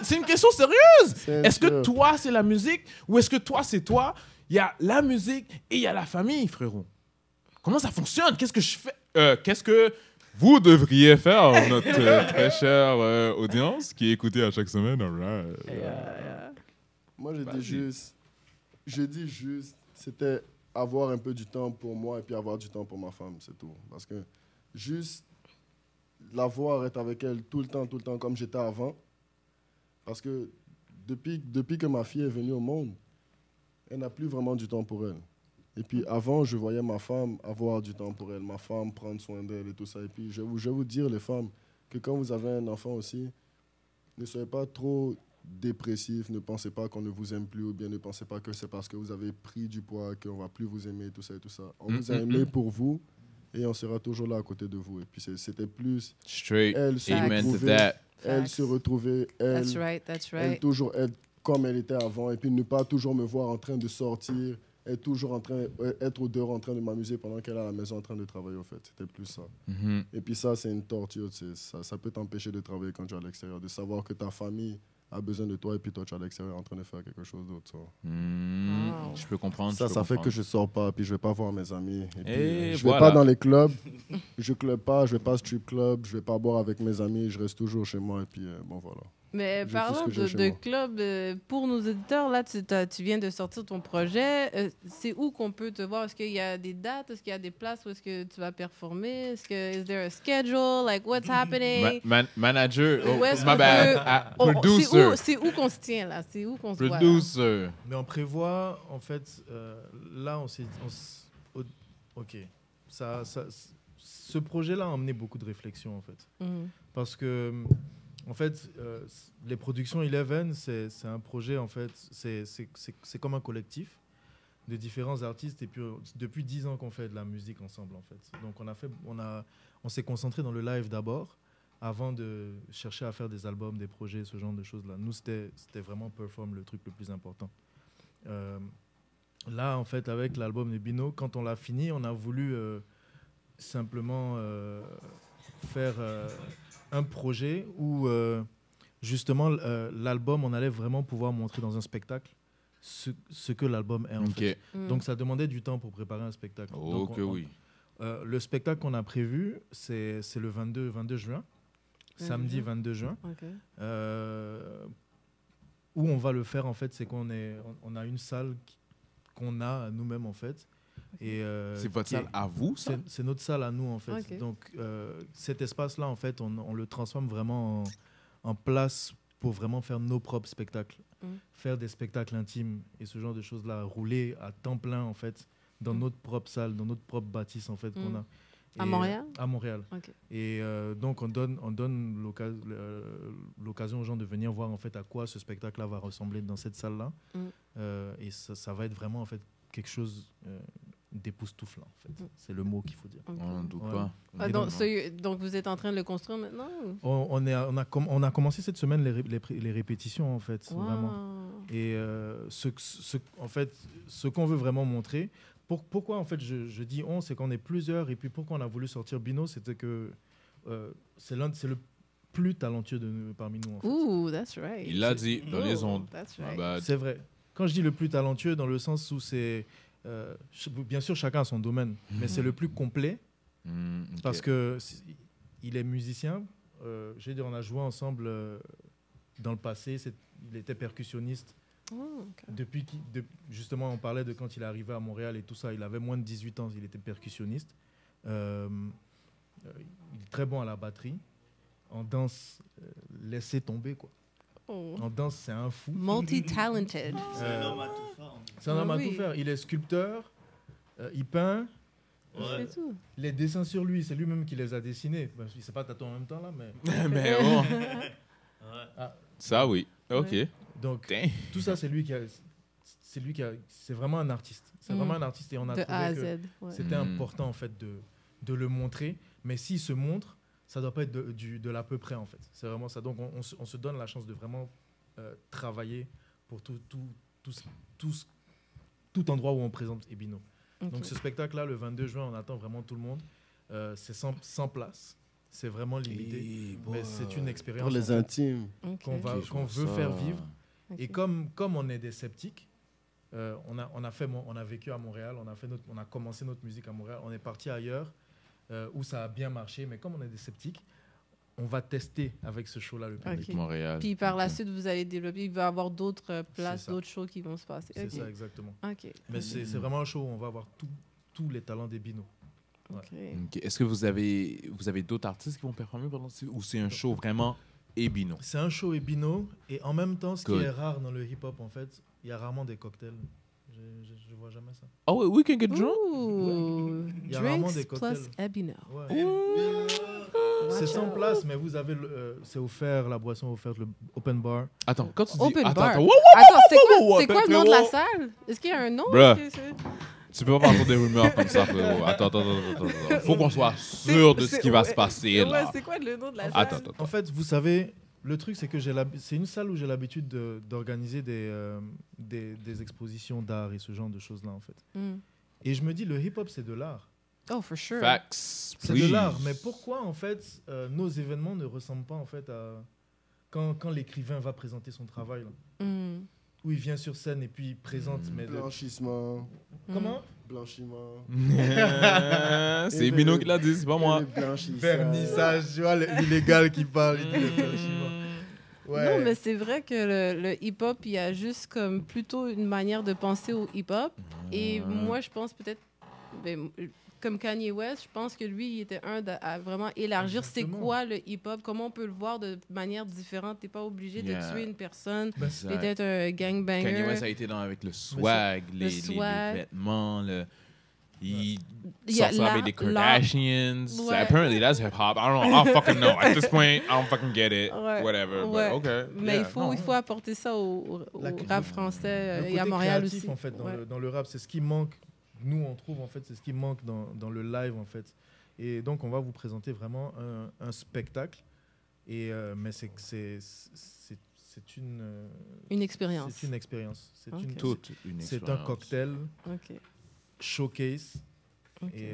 c'est une question sérieuse. Est-ce que toi, c'est la musique ou est-ce que toi, c'est toi? Il y a la musique et il y a la famille, frérot. Comment ça fonctionne? Qu'est-ce que je fais? Qu'est-ce que vous devriez faire, notre très chère audience qui est écoutée à chaque semaine? Moi, je dis juste, c'était avoir un peu du temps pour moi et puis avoir du temps pour ma femme, c'est tout. Parce que juste la voir, être avec elle tout le temps, comme j'étais avant. Parce que depuis que ma fille est venue au monde, elle n'a plus vraiment du temps pour elle. Et puis avant, je voyais ma femme avoir du temps pour elle, ma femme prendre soin d'elle et tout ça. Et puis je vais vous dire, les femmes, que quand vous avez un enfant aussi, ne soyez pas trop dépressif, ne pensez pas qu'on ne vous aime plus ou bien ne pensez pas que c'est parce que vous avez pris du poids qu'on ne va plus vous aimer, tout ça et tout ça. On vous a aimé pour vous et on sera toujours là à côté de vous. Et puis c'était plus Straight. elle se Amen to retrouver, that. elle se retrouver, That's elle right. toujours être comme elle était avant, et puis ne pas toujours me voir en train de sortir, être toujours être au dehors en train de m'amuser pendant qu'elle est à la maison en train de travailler, au fait. C'était plus ça. Mhm. Et puis ça, c'est une torture. Ça peut t'empêcher de travailler quand tu es à l'extérieur, de savoir que ta famille a besoin de toi et puis toi, tu es à l'extérieur en train de faire quelque chose d'autre. So. Wow. Je peux comprendre. Ça fait que je sors pas, puis je vais pas voir mes amis. Et puis, Et je vais pas dans les clubs, je club pas, je vais pas strip club, je vais pas boire avec mes amis, je reste toujours chez moi et puis bon voilà. Mais Je fais parlons ce que j'ai chez de moi. club, pour nos auditeurs, là, tu viens de sortir ton projet. C'est où qu'on peut te voir? Est-ce qu'il y a des dates? Est-ce qu'il y a des places où est-ce que tu vas performer? Est-ce que is there a schedule? Like, what's happening? Manager, Où est-ce my qu'on bad. peut- Ah, Oh, producer. c'est où qu'on se tient, là? C'est où qu'on se voit? là? Producer. Mais on prévoit, en fait, là, ok. Ce projet-là a emmené beaucoup de réflexion, en fait. Mhm. Parce que, en fait, les productions Eleven, c'est un projet, en fait, c'est comme un collectif de différents artistes. Et puis, depuis 10 ans qu'on fait de la musique ensemble, en fait. Donc, on s'est concentré dans le live d'abord, avant de chercher à faire des albums, des projets, ce genre de choses-là. Nous, c'était vraiment perform le truc le plus important. Là, en fait, avec l'album de Bino, quand on l'a fini, on a voulu simplement faire un projet où, justement, l'album, on allait vraiment pouvoir montrer dans un spectacle ce que l'album est, en fait. Mhm. Donc, ça demandait du temps pour préparer un spectacle. Oh, Donc, que oui. le spectacle qu'on a prévu, c'est le 22 juin, samedi 22 juin. OK. Où on va le faire, en fait, c'est qu'on a une salle qu'on a nous-mêmes, en fait. Et, C'est votre qui est- salle à vous, ça? c'est notre salle à nous, en fait. Ok. Donc, cet espace-là, en fait, on le transforme vraiment en place pour vraiment faire nos propres spectacles. Faire des spectacles intimes et ce genre de choses-là, rouler à temps plein, en fait, dans notre propre salle, dans notre propre bâtisse, en fait, qu'on a. À Montréal? À Montréal. OK. Et donc, on donne l'occasion aux gens de venir voir, en fait, à quoi ce spectacle-là va ressembler dans cette salle-là. Et ça va être vraiment, en fait, quelque chose d'époustouflant, en fait. C'est le mot qu'il faut dire. OK. On n'en doute Ouais. pas. Ah, donc, vous êtes en train de le construire maintenant? Ou? On a commencé cette semaine les répétitions, en fait, Wow. vraiment. Et en fait, ce qu'on veut vraiment montrer, pourquoi en fait je dis on, c'est qu'on est plusieurs, et puis pourquoi on a voulu sortir Bino, c'était que c'est le plus talentueux parmi nous, en fait. Ooh, that's right. Il l'a dit dans les Oh, ondes. that's My right. bad. C'est vrai. Quand je dis le plus talentueux, dans le sens où c'est... bien sûr, chacun a son domaine, mais c'est le plus complet, Ok. parce que il est musicien. Je veux dire, on a joué ensemble dans le passé. Il était percussionniste. Oh, OK. Justement, on parlait de quand il est arrivé à Montréal et tout ça. Il avait moins de 18 ans, il était percussionniste. Il est très bon à la batterie. En danse, laissez tomber, quoi. Oh. En danse, c'est un fou. Multi-talented. C'est un homme à tout faire. C'est un homme à Oui. tout faire. Il est sculpteur, il peint. C'est tout. Les dessins sur lui, c'est lui-même qui les a dessinés. Ben, il ne s'est pas tatoué en même temps, là, mais... Mais bon, Ouais. ça oui. Ok. Ouais. Donc, Damn. tout ça, c'est lui qui a... C'est vraiment un artiste. C'est vraiment un artiste, et on a De A à trouvé Z. que Ouais. c'était important, en fait, de le montrer. Mais s'il se montre, ça ne doit pas être de l'à peu près, en fait. C'est vraiment ça. Donc, on se donne la chance de vraiment travailler pour tout endroit où on présente Ebino. OK. Donc, ce spectacle-là, le 22 juin, on attend vraiment tout le monde. C'est 100 places. C'est vraiment limité. Mais c'est une expérience, Pour les en fait, intimes. OK. qu'on veut faire vivre. OK. Et comme on est des sceptiques, on a vécu à Montréal, on a commencé notre musique à Montréal, on est parti ailleurs où ça a bien marché, mais comme on est des sceptiques, on va tester avec ce show-là le public. Ok. Montréal. Puis par la Ok. suite, vous allez développer, il va y avoir d'autres places, C'est ça. d'autres shows qui vont se passer. C'est Ok. ça, exactement. OK. Mais c'est vraiment un show où on va avoir tous les talents des Bino. OK. Ok. Est-ce que vous avez d'autres artistes qui vont performer pendant ou c'est un show vraiment Ebino? C'est un show Ebino, et en même temps, ce qui Good. est rare dans le hip-hop, en fait, il y a rarement des cocktails. Je vois jamais ça. Oh, wait, we can get drunk? Ooh, Il y a rarement drinks des cocktails. plus Ebino. Ouais. C'est Watch 100 out. places, mais vous avez c'est offert, la boisson offerte, le open bar. Attends, quand tu dis... Open attends, bar. attends. Wow, Attends, c'est wow, quoi, wow, c'est quoi le attends, nom de la wow. salle? Est-ce qu'il y a un nom? Bruh. Est-ce que c'est- Tu peux pas partir des rumeurs comme ça, frérot. Attends. Faut qu'on soit sûr de ce qui va se passer, là. C'est quoi le nom de la salle? Attends. En fait, vous savez, le truc, c'est que c'est une salle où j'ai l'habitude d'organiser des expositions d'art et ce genre de choses-là, en fait. Mm. Et je me dis, le hip-hop, c'est de l'art. Oh, for sure. Facts. C'est de l'art. Mais pourquoi, en fait, nos événements ne ressemblent pas, en fait, à... Quand l'écrivain va présenter son travail, là, Mm. où il vient sur scène et puis il présente... mais Blanchissement. Comment Blanchiment. C'est Bino qui l'a dit, c'est pas moi. Vernissage, tu vois, l'illégal qui parle. il dit le blanchiment. Ouais. Non, mais c'est vrai que le hip-hop, il y a juste comme plutôt une manière de penser au hip-hop. Et moi, je pense peut-être, ben, comme Kanye West, je pense que lui, il était à vraiment élargir Exactement. c'est quoi le hip-hop, comment on peut le voir de manière différente. T'es pas obligé de Yeah. tuer une personne, Ben, d'être un gangbanger. Kanye West a été avec le swag, les swag. vêtements, il Il y a sortait avec des Kardashians. Ouais. Apparently, that's hip-hop. I don't fucking know. At this point, I don't fucking get it. Ouais. Whatever. Ouais. But okay. Mais Yeah, il faut apporter ça au La- rap français le et à côté Montréal créatif, aussi. en fait, Ouais. dans le rap, c'est ce qui manque. Nous, on trouve, en fait, c'est ce qui manque dans le live, en fait. Et donc, on va vous présenter vraiment un spectacle. Et, mais c'est Une expérience. C'est une expérience. C'est Ok. une- Toute une c'est un expérience. cocktail OK. showcase. OK. Et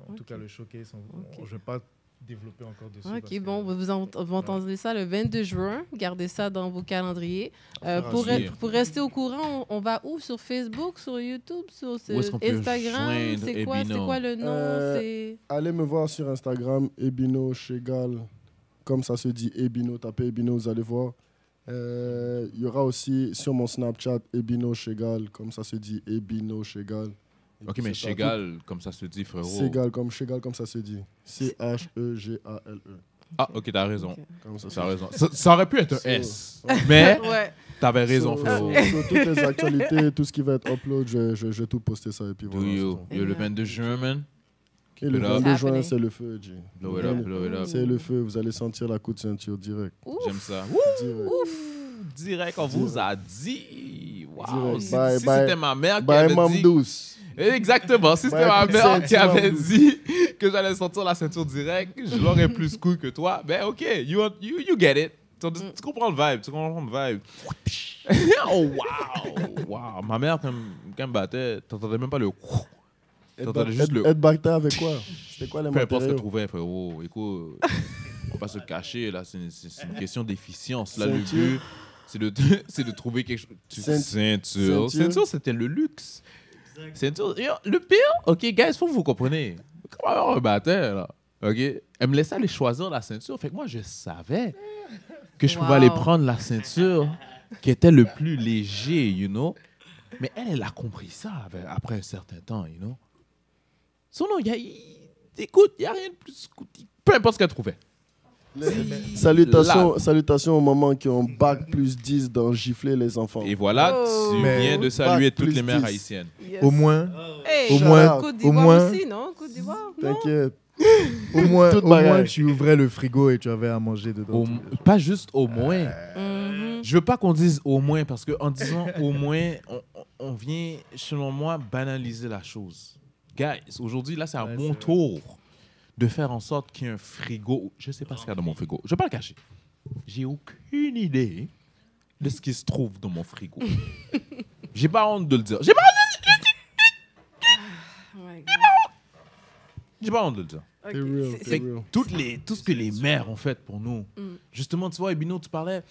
en tout Ok. cas, le showcase, Ok. je ne vais pas développer encore dessus. parce OK, que- bon, vous entendez ça le 22 juin. Gardez ça dans vos calendriers. Affaire à Pour suivre. rester au courant, on va où? Sur Facebook, sur YouTube, sur Où est-ce qu'on peut Instagram? joindre C'est quoi Ebino? le nom? C'est... Allez me voir sur Instagram, Ebino Chegal. Comme ça se dit, Ebino. Tapez Ebino, vous allez voir. Il y aura aussi sur mon Snapchat, Ebino Chegal. Comme ça se dit, Ebino Chegal. Et Ok, puis mais c'est ça. Chegal, comme ça se dit, frérot. Chegal, comme ça se dit. Chegale. Ah, ok, t'as raison. Ok. Comme ça se T'as dit. raison. Ça aurait pu être un So- S. Mais Ouais. t'avais raison, Sur- frérot. Sur toutes les actualités, tout ce qui va être upload, je vais tout poster ça. Et puis Do voilà, you? c'est ça. Yo, le 22 juin, man. Et le it up. 22 It's juin, happening. c'est le feu, G. Blow it up, blow it up. C'est le feu, vous allez sentir la coup de ceinture direct. Ouf. J'aime ça. Direct. Direct, on vous a dit. Wow. Direct. Si, Bye, si bye. c'était ma mère qui Bye, avait Mam dit. douce. Exactement. Si c'était Bye, ma coup de mère qui ceinture, avait Mam douce. dit que j'allais sortir la ceinture direct, je l'aurais plus cool que toi. Ben, ok, you get it. Tu comprends le vibe, tu comprends le vibe. Oh, wow. Wow. Ma mère, quand elle me battait, t'entendais même pas le. T'entendais juste le. Être bacta avec quoi? C'était quoi les Peu importe ce qu'elle matériaux? trouvait, frérot. Écoute, on va pas se le cacher, là. C'est une question d'efficience. Là, le Ceinture. but, c'est de trouver quelque chose. Ceinture. Ceinture. Ceinture, c'était le luxe. Ceinture. Yo, le pire, ok, guys, faut que vous compreniez. Comment avoir un batteur, là? Ok? Elle me laissait aller choisir la ceinture. Fait que moi, je savais que je pouvais Wow. aller prendre la ceinture qui était le plus léger, you know? Mais elle a compris ça après un certain temps, you know? Sinon, écoute, il n'y a rien de plus. Peu importe ce qu'elle trouvait. Salutations aux mamans qui ont bac plus 10 dans gifler les enfants. Et voilà, Oh. tu Mais- viens de saluer Bac toutes plus les mères 10. haïtiennes. Yes. Au moins, Hey, au moins- Côte au d'Ivoire moins- aussi, non? Côte d'Ivoire? Non? T'inquiète. au moins, Toute au moins, bagaille. tu ouvrais le frigo et tu avais à manger dedans. Pas juste au moins. Mhm. Je veux pas qu'on dise au moins, parce qu'en disant au moins, on vient, selon moi, banaliser la chose. Guys, aujourd'hui, là, c'est à Ouais, mon c'est tour de faire en sorte qu'il y ait un frigo. Je sais pas ce qu'il y a dans mon frigo. Je vais pas le cacher. J'ai aucune idée de ce qui se trouve dans mon frigo. J'ai pas honte de le dire. J'ai pas Oh my God. honte de le dire. Ok, T'es real, c'est- t'es c'est- Fait que real. tout ce que les mères ont fait pour nous. Mm. Justement, tu vois, Ebino, tu parlais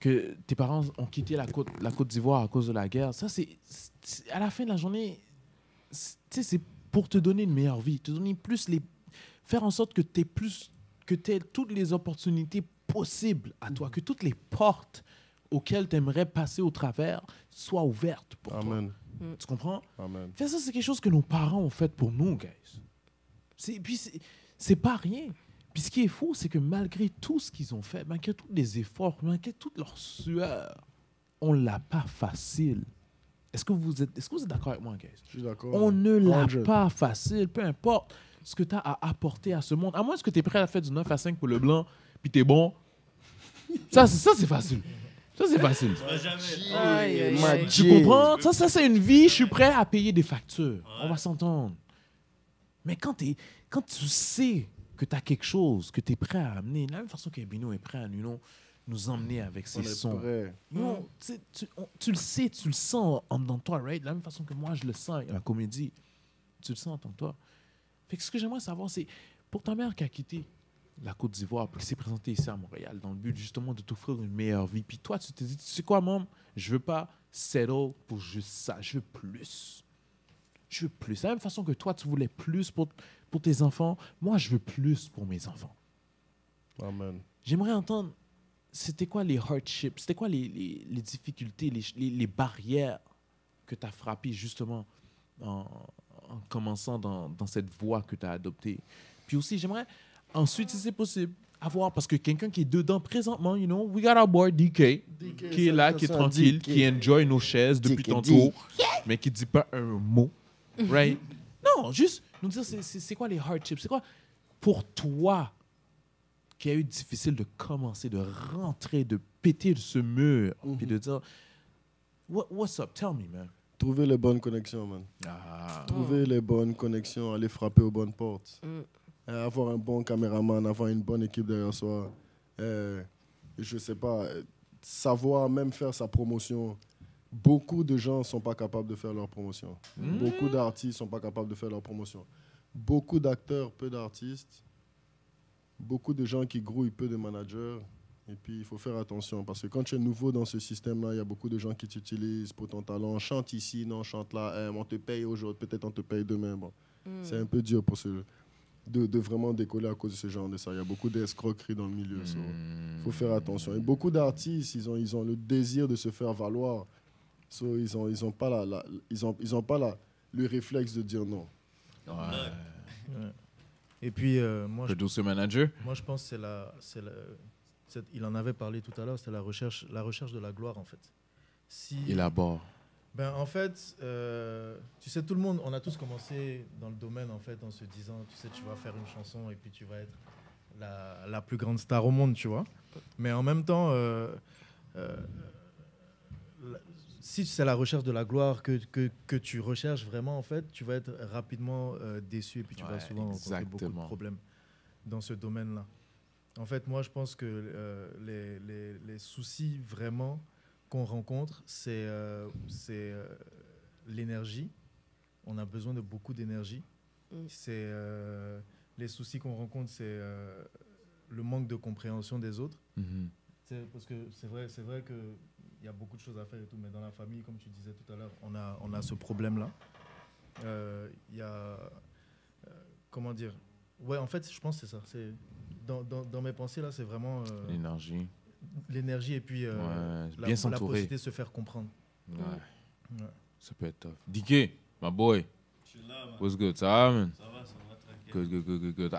que tes parents ont quitté la Côte d'Ivoire à cause de la guerre. Ça, c'est à la fin de la journée, c'est pour te donner une meilleure vie, te donner faire en sorte que tu aies toutes les opportunités possibles à toi, que toutes les portes auxquelles tu aimerais passer au travers soient ouvertes pour toi. Amen. Tu comprends? Amen. Fait ça, c'est quelque chose que nos parents ont fait pour nous, guys. Puis c'est pas rien. Puis ce qui est fou, c'est que malgré tout ce qu'ils ont fait, malgré tous les efforts, malgré toute leur sueur, on l'a pas facile. Est-ce que vous êtes d'accord avec moi, guys? Je suis d'accord. On ne l'a 100. pas facile, peu importe ce que tu as à apporter à ce monde. À moins que tu es prêt à faire du 9 à 5 pour le blanc, puis tu es bon. Ça c'est facile. Ça, c'est facile. Tu vas jamais. Aïe, aïe, Ma aïe. Tu G. comprends? Ça, c'est une vie. Je suis prêt à payer des factures. On va s'entendre. Mais quand tu sais que tu as quelque chose que tu es prêt à amener, de la même façon qu'Ebino est prêt à nous emmener avec On ses est sons. prêt. Non, tu le sais, tu le sens dans toi, right? De la même façon que moi, je le sens avec la comédie. Tu le sens en toi. Fait que ce que j'aimerais savoir, c'est pour ta mère qui a quitté la Côte d'Ivoire puis qui s'est présentée ici à Montréal dans le but justement de t'offrir une meilleure vie. Puis toi, tu te dis, tu sais quoi, maman? Je veux pas settle pour juste ça. Je veux plus. Je veux plus. De la même façon que toi, tu voulais plus pour tes enfants, moi, je veux plus pour mes enfants. Amen. J'aimerais entendre, c'était quoi les hardships, c'était quoi les difficultés, les barrières que tu as frappées justement en commençant dans cette voie que tu as adoptée. Puis aussi, j'aimerais ensuite, si c'est possible, avoir, parce que quelqu'un qui est dedans présentement, you know, we got our boy DK qui est là, qui est tranquille, qui enjoy nos chaises depuis tantôt, mais qui dit pas un mot, right? Non, juste nous dire c'est quoi les hardships, c'est quoi pour toi qui a eu difficile de commencer, de rentrer, de péter ce mur, puis de dire what's up, tell me, man. Trouver les bonnes connexions, man. Ah. Trouver les bonnes connexions, aller frapper aux bonnes portes. Avoir un bon caméraman, avoir une bonne équipe derrière soi. Je sais pas, savoir même faire sa promotion. Beaucoup de gens ne sont pas capables de faire leur promotion. Beaucoup d'artistes ne sont pas capables de faire leur promotion. Beaucoup d'acteurs, peu d'artistes. Beaucoup de gens qui grouillent, peu de managers. Et puis, il faut faire attention parce que quand tu es nouveau dans ce système-là, il y a beaucoup de gens qui t'utilisent pour ton talent. Chante ici, non, chante là. On te paye aujourd'hui, peut-être on te paye demain. Bon. C'est un peu dur pour de vraiment décoller à cause de ce genre de ça. Il y a beaucoup d'escroqueries dans le milieu. Il faut faire attention. Et beaucoup d'artistes, ils ont le désir de se faire valoir. Ils n'ont pas, le réflexe de dire non. Ouais. Et puis, moi, Producer manager. je pense que il en avait parlé tout à l'heure, c'est la recherche de la gloire, en fait. Élabore. Ben, en fait, tu sais, tout le monde, on a tous commencé dans le domaine, en fait, en se disant, tu sais, tu vas faire une chanson et puis tu vas être la plus grande star au monde, tu vois. Mais en même temps, si c'est la recherche de la gloire que tu recherches vraiment, en fait, tu vas être rapidement déçu et puis tu vas souvent rencontrer beaucoup de problèmes dans ce domaine-là. En fait, moi, je pense que les soucis vraiment qu'on rencontre, c'est l'énergie. On a besoin de beaucoup d'énergie. Les soucis qu'on rencontre, c'est le manque de compréhension des autres. Parce que c'est vrai qu'il y a beaucoup de choses à faire et tout, mais dans la famille, comme tu disais tout à l'heure, on a ce problème-là. Il y a... comment dire? Ouais, en fait, je pense que c'est ça. Dans mes pensées, là, c'est vraiment... l'énergie et puis la possibilité de se faire comprendre. Ouais. Ça peut être tough. DK, my boy. Je suis là, man. What's good? Ça va, man? Ça va, tranquille. Good.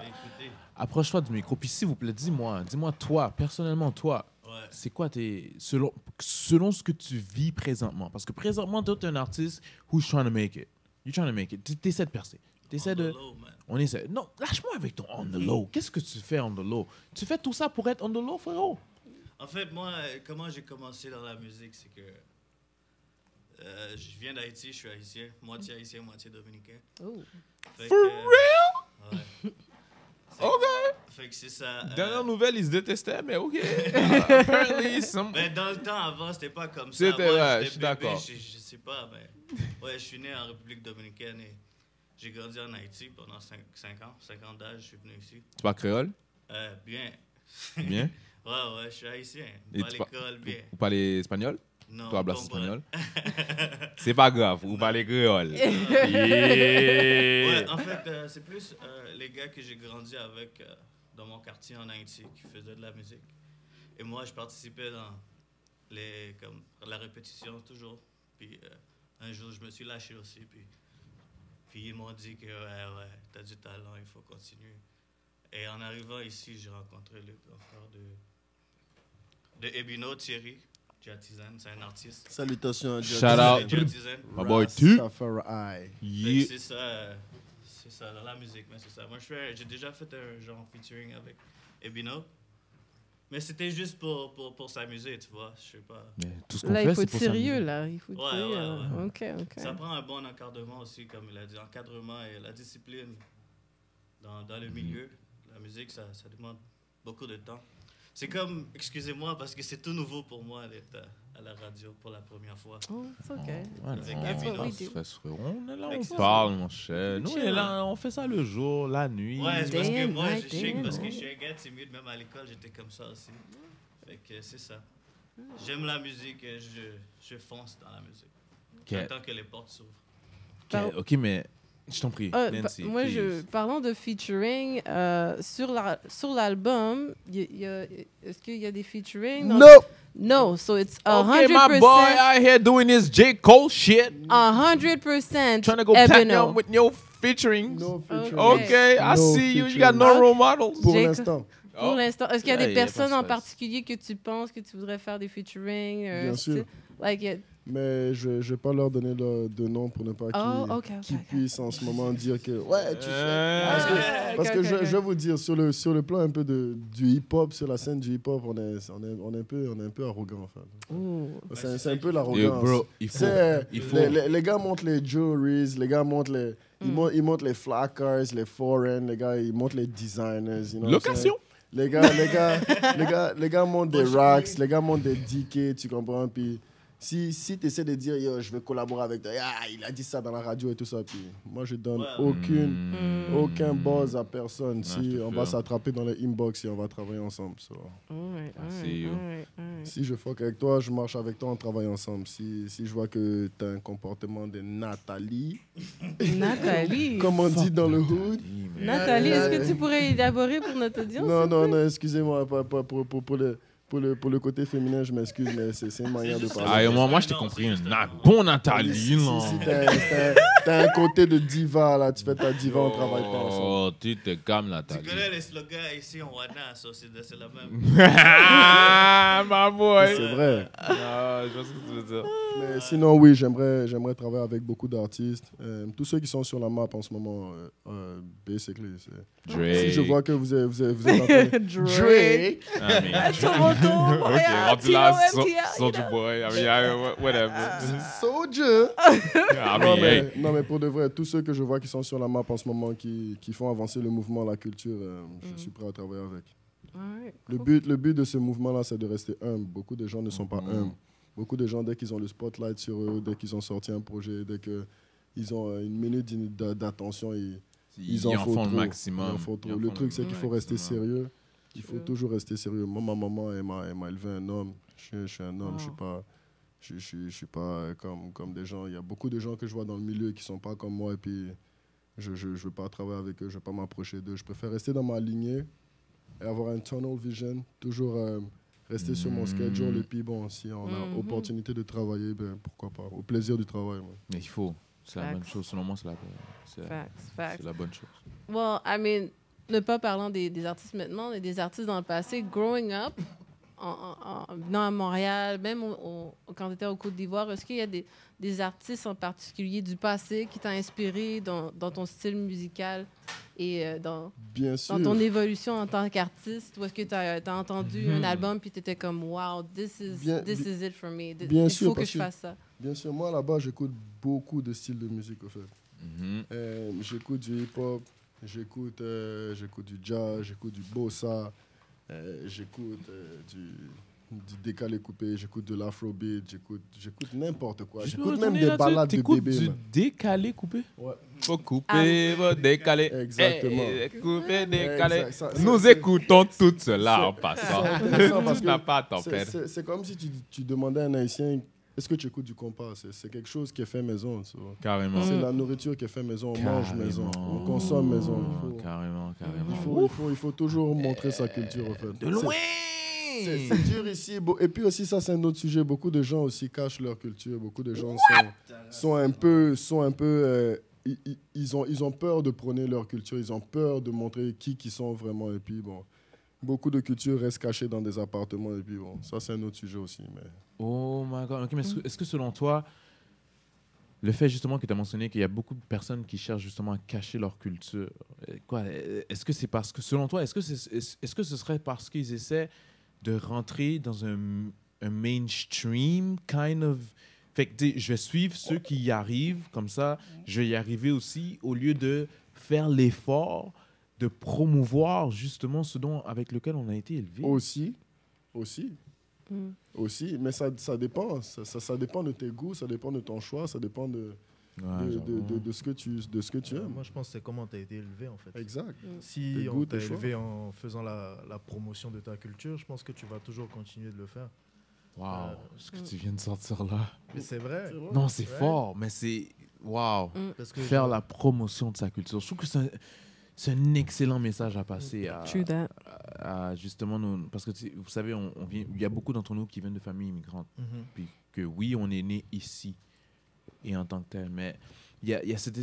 Approche-toi du micro. Puis s'il vous plaît, dis-moi toi, personnellement, toi, c'est quoi selon ce que tu vis présentement? Parce que présentement, tu es un artiste who's trying to make it. You're trying to make it. Tu essaies de percer. On essaie. Non, lâche-moi avec ton on the low. Qu'est-ce que tu fais on the low? Tu fais tout ça pour être on the low, frérot? En fait, moi, comment j'ai commencé dans la musique, c'est que je viens d'Haïti, je suis haïtien, moitié haïtien, moitié dominicain. Oh. For real? Ouais. OK. Fait que c'est ça. Dernière nouvelle, ils se détestaient, mais OK. Apparently, Mais dans le temps, avant, c'était pas comme ça. C'était Moi, je suis d'accord. Je sais pas, mais ouais, je suis né en République dominicaine et j'ai grandi en Haïti pendant 5 ans. 5 ans d'âge, je suis venu ici. Tu parles créole? Bien. Bien? Ouais, je suis haïtien. Et Pas l'école, bien. Vous parlez espagnol? Non. Tu parles espagnol? C'est pas grave, vous parlez créole. Ouais, en fait, c'est plus les gars que j'ai grandi avec dans mon quartier en Haïti qui faisaient de la musique. Et moi, je participais dans la répétition toujours. Puis un jour, je me suis lâché aussi. Puis ils m'ont dit que ouais, t'as du talent, il faut continuer. Et en arrivant ici, j'ai rencontré le grand frère de Ebino, Thierry. Jatizan, c'est un artiste. Salutations à Shout out. Jatizan. My boy, tu. Rastafari. C'est ça, dans la musique, mais c'est ça. Moi, j'ai déjà fait un genre featuring avec Ebino. Mais c'était juste pour s'amuser, tu vois. Je sais pas. Mais tout ce qu'on Là, fait, il faut c'est être pour sérieux, s'amuser. là. Il faut être Ouais, sérieux. ouais, ouais. OK. Ça prend un bon encadrement aussi, comme il a dit. Encadrement et la discipline dans le milieu. La musique, ça demande beaucoup de temps. C'est comme, excusez-moi, parce que c'est tout nouveau pour moi d'être à la radio pour la première fois. Oh, it's OK. Avec That's what we Eminem. do. On est là, Avec on ça. parle, mon cher. Nous, on Chill, est là, on fait ça le jour, la nuit. Ouais, c'est parce que Damn, moi, right, je sais que damn. parce que je suis un gars timide, même à l'école, j'étais comme ça aussi. Fait que c'est ça. J'aime la musique, je fonce dans la musique. J'attends que les portes s'ouvrent. Ok, mais je t'en prie, Nancy. Moi, please. parlons de featuring. Sur l'album, est-ce qu'il y a des featuring? No! No, so it's 100%. Okay, my boy out here doing his J. Cole shit. 100% Trying to go Ebino. platinum with no featuring. No featuring. Okay, I No see you. You featuring. got no role models. Pour Jake- l'instant. Pour Oh. l'instant, est-ce qu'il y a Ouais, des y a pas personnes de en stress. particulier que tu penses que tu voudrais faire des featuring? Bien style- sûr. Like, Mais je ne vais pas leur donner de nom pour ne pas qu'ils puissent en ce moment dire que ouais, tu fais. Parce que je vais vous dire, sur le plan un peu du hip-hop, sur la scène du hip-hop, on est un peu arrogant en fait. C'est un peu Yo, l'arrogance. bro, il faut. Les gars montent les jewelries, les gars montent ils montent les flat cars, les foreign, les gars ils montent les designers. You know what I'm saying? Location. Les gars montent des racks, les gars montent des DK, tu comprends? Puis si tu essaies de dire, yo, je veux collaborer avec toi, il a dit ça dans la radio et tout ça, puis moi je donne aucun buzz à personne. Si on va s'attraper dans les inbox et on va travailler ensemble. So. Si je fuck avec toi, je marche avec toi, on travaille ensemble. Si je vois que tu as un comportement de Nathalie, Nathalie. comme on dit dans le hood. Nathalie, est-ce que tu pourrais élaborer pour notre audience? Non, excusez-moi, pour le côté féminin, je m'excuse, mais c'est une manière de parler. Ah, moi, je t'ai compris. Bon Nathalie, Si là. t'as un côté de diva, là, tu fais ta diva, on travaille pas ensemble. Oh, tu te calmes, Tu Nathalie. connais les slogans ici en Wana, ça, c'est la même. Ah, ma boy. C'est vrai. Ah, je vois ce que tu veux dire. Mais sinon, oui, j'aimerais travailler avec beaucoup d'artistes. Tous ceux qui sont sur la map en ce moment, basically. Drake. Si je vois que vous êtes en train de... Drake. I mean, Toronto, ok, Montréal, rendu là, TOMTL, Soulja Boy. I mean, yeah, whatever. Soldier! I mean, hey. Non, mais pour de vrai, tous ceux que je vois qui sont sur la map en ce moment, qui font avancer le mouvement, la culture, je suis prêt à travailler avec. Le but de ce mouvement-là, c'est de rester humble. Beaucoup de gens ne sont pas humbles. Beaucoup de gens, dès qu'ils ont le spotlight sur eux, dès qu'ils ont sorti un projet, dès qu'ils ont une minute d'attention, ils en font le trop. maximum. Ils en font trop. Le truc, c'est qu'il faut rester sérieux. Il faut toujours rester sérieux. Moi, ma maman, elle m'a élevé un homme. Je suis un homme. Je suis pas comme des gens. Il y a beaucoup de gens que je vois dans le milieu qui sont pas comme moi. Et puis, je veux pas travailler avec eux. Je veux pas m'approcher d'eux. Je préfère rester dans ma lignée et avoir un tunnel vision. Toujours rester sur mon schedule. Et puis, bon, si on a opportunité de travailler, ben, pourquoi pas. Au plaisir du travail. Ouais. Mais il faut. C'est la bonne chose. Selon moi, c'est la bonne chose. Well, I mean, ne pas parlant des artistes maintenant, mais des artistes dans le passé, growing up, venant à Montréal, même quand tu étais au Côte d'Ivoire, est-ce qu'il y a des artistes en particulier du passé qui t'ont inspiré dans ton style musical et dans ton évolution en tant qu'artiste? Ou est-ce que tu as entendu un album puis tu étais comme « Wow, this is it for me. Il faut que je fasse ça. » Bien sûr, moi là-bas, j'écoute beaucoup de styles de musique, au fait. J'écoute du hip-hop, j'écoute du jazz, j'écoute du bossa, j'écoute du décalé coupé, j'écoute de l'afrobeat, j'écoute n'importe quoi. J'écoute même des balades de bébé. Du décalé coupé? Ouais. Faut couper, faut décaler. Exactement. Couper, décaler. Exact. Nous écoutons tout cela en passant. Parce Tu n'as pas à t'en perdre. c'est comme si tu demandais à un Haïtien, est-ce que tu écoutes du compas? C'est quelque chose qui est fait maison. Carrément. C'est la nourriture qui est fait maison, on mange maison, on consomme maison. Carrément. Il faut toujours montrer sa culture, en fait. De loin! C'est dur ici. Et puis aussi, ça, c'est un autre sujet. Beaucoup de gens aussi cachent leur culture. Beaucoup de gens sont un peu ils ont peur de prôner leur culture. Ils ont peur de montrer qui sont vraiment. Et puis, bon, beaucoup de cultures restent cachées dans des appartements. Et puis, bon, ça, c'est un autre sujet aussi. Mais... Oh my God. Okay, mais est-ce que selon toi, le fait justement que tu as mentionné qu'il y a beaucoup de personnes qui cherchent justement à cacher leur culture, est-ce que c'est parce que, selon toi, est-ce que ce serait parce qu'ils essaient de rentrer dans un mainstream kind of. Fait que je vais suivre ceux qui y arrivent, comme ça, je vais y arriver aussi, au lieu de faire l'effort de promouvoir justement ce avec lequel on a été élevé. Aussi. Aussi, mais ça dépend. Ça dépend de tes goûts, ça dépend de ton choix, ça dépend de ce que tu aimes. Moi, je pense que c'est comment tu as été élevé, en fait. Exact. Si on t'a élevé en faisant la promotion de ta culture, je pense que tu vas toujours continuer de le faire. Wow, ce que tu viens de sortir là. Mais c'est vrai. Non, c'est fort, mais c'est... Wow. Parce que faire la promotion de sa culture. Je trouve que c'est un excellent message à passer à justement nous... Parce que vous savez, il y a beaucoup d'entre nous qui viennent de familles immigrantes. Puis que oui, on est né ici et en tant que tel. Mais il y a cette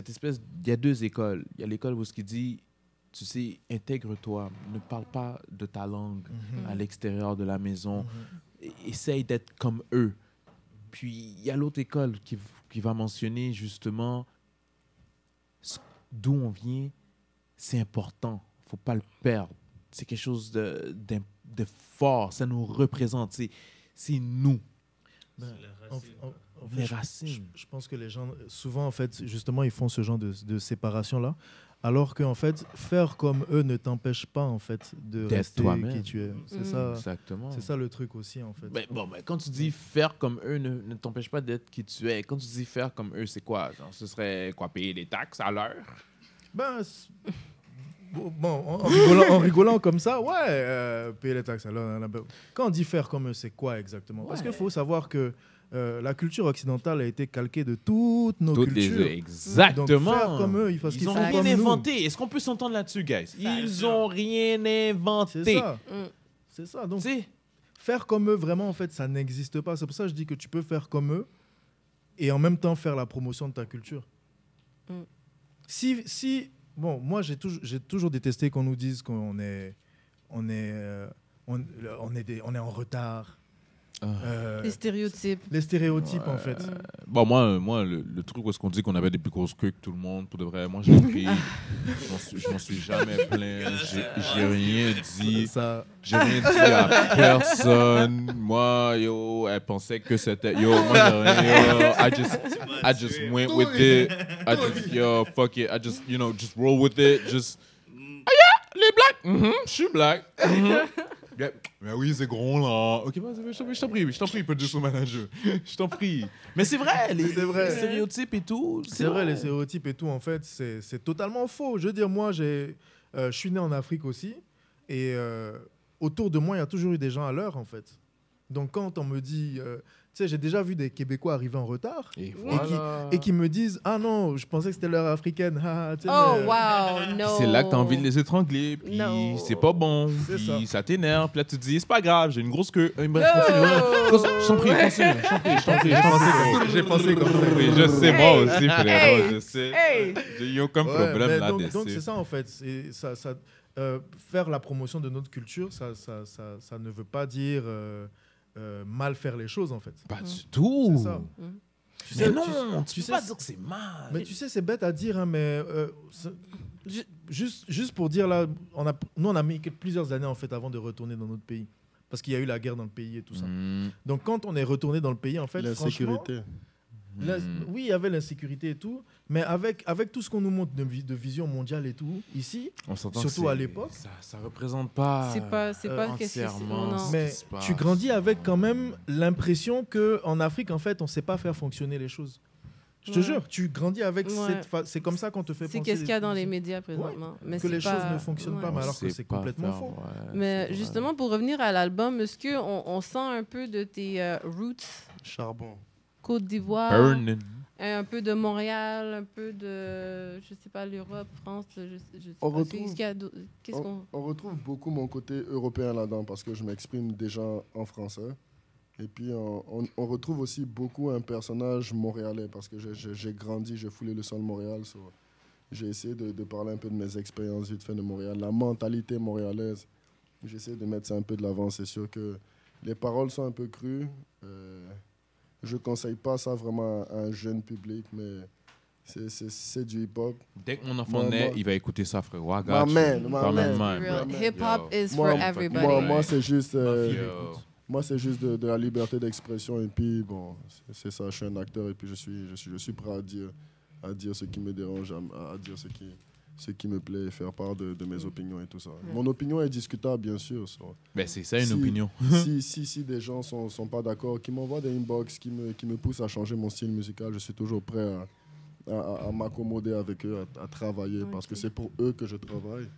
espèce... Il y a deux écoles. Il y a l'école où ce qui dit... Tu sais, intègre-toi, ne parle pas de ta langue à l'extérieur de la maison. Essaye d'être comme eux. Puis, il y a l'autre école qui va mentionner justement d'où on vient. C'est important. Il ne faut pas le perdre. C'est quelque chose de fort. Ça nous représente. C'est nous. Les racines. Je pense que les gens, souvent, en fait, justement, ils font ce genre de séparation-là. Alors qu'en fait, faire comme eux ne t'empêche pas, en fait, de rester qui tu es. C'est ça. Exactement. C'est ça le truc aussi, en fait. Mais quand tu dis faire comme eux ne t'empêche pas d'être qui tu es. Quand tu dis faire comme eux, c'est quoi? Genre, ce serait quoi? Payer des taxes à l'heure? En rigolant comme ça, payer les taxes à l'heure. Quand on dit faire comme eux, c'est quoi exactement? Parce qu'il faut savoir que la culture occidentale a été calquée de toutes nos cultures. Exactement. Donc, faire comme eux, parce qu'ils n'ont font rien comme inventé. Est-ce qu'on peut s'entendre là-dessus, guys? Ils n'ont rien inventé. C'est ça. C'est ça. Donc, faire comme eux, vraiment, en fait, ça n'existe pas. C'est pour ça que je dis que tu peux faire comme eux et en même temps faire la promotion de ta culture. Moi, j'ai toujours détesté qu'on nous dise qu'on est en retard. Les stéréotypes, en fait. Moi, le truc où est-ce qu'on dit qu'on avait des plus grosses queues que tout le monde, pour de vrai, moi, j'ai pris. Je m'en suis jamais plaint. J'ai rien dit. J'ai rien dit à personne. Moi, elle pensait que c'était. Moi, j'ai rien. I just went with it. Fuck it. I just, just roll with it. Just. Les blacks. Je suis black. Mais oui, c'est gros là. Ok, je t'en prie, producer manager. Je t'en prie. Mais c'est vrai, les stéréotypes et tout. C'est vrai, les stéréotypes et tout, en fait, c'est totalement faux. Je veux dire, moi, je suis né en Afrique aussi. Et autour de moi, il y a toujours eu des gens à l'heure, en fait. Donc, quand on me dit... tu sais, j'ai déjà vu des Québécois arriver en retard et qui me disent « Ah non, je pensais que c'était l'heure africaine. » wow, no. C'est là que tu as envie de les étrangler, puis c'est pas bon, puis ça t'énerve. Puis là, tu te dis « C'est pas grave, j'ai une grosse queue. » Je t'en prie, J'ai pensé comme ça. Je sais, moi aussi, frère. Je sais. J'ai aucun problème là-dessus. Donc, c'est ça, en fait. Faire la promotion de notre culture, ça ne veut pas dire... mal faire les choses, en fait. Pas du tout. C'est ça. Mais non, tu peux pas dire que c'est mal. Mais tu sais, c'est bête à dire, hein, mais juste pour dire, là, nous, on a mis plusieurs années, en fait, avant de retourner dans notre pays. Parce qu'il y a eu la guerre dans le pays et tout ça. Donc, quand on est retourné dans le pays, en fait, l'insécurité. Oui, il y avait l'insécurité et tout, mais avec tout ce qu'on nous montre de vision mondiale et tout, ici, surtout à l'époque... Ça représente pas c'est pas entièrement ce mais qui se passe. Tu grandis avec quand même l'impression qu'en Afrique, en fait, on ne sait pas faire fonctionner les choses. Je te jure, tu grandis avec c'est comme ça qu'on te fait penser. C'est qu'est-ce qu'il y a dans les médias présentement. Mais que les choses ne fonctionnent pas, mais alors que c'est complètement faux. Mais justement, pour revenir à l'album, est-ce qu'on sent un peu de tes roots? Charbon. Côte d'Ivoire, un peu de Montréal, un peu de, je sais pas, l'Europe, France, je sais pas. On retrouve beaucoup mon côté européen là-dedans parce que je m'exprime déjà en français. Et puis, on retrouve aussi beaucoup un personnage montréalais parce que j'ai grandi, j'ai foulé le sol de Montréal. J'ai essayé de parler un peu de mes expériences vite fait de Montréal, la mentalité montréalaise. J'essaie de mettre ça un peu de l'avant. C'est sûr que les paroles sont un peu crues. Je ne conseille pas ça vraiment à un jeune public, mais c'est du hip-hop. Dès que mon enfant naît, il va écouter ça, frère. My man. Hip-hop is for everybody. Moi, c'est juste... Moi, c'est juste de la liberté d'expression. Et puis, bon, c'est ça. Je suis un acteur et puis je suis prêt à dire ce qui me dérange, à dire ce qui me plaît et faire part de mes opinions et tout ça. Mon opinion est discutable, bien sûr. Ben, c'est ça, une opinion. si des gens sont pas d'accord, qui m'envoient des inbox, qui me poussent à changer mon style musical, je suis toujours prêt à m'accommoder avec eux, à travailler, parce que c'est pour eux que je travaille.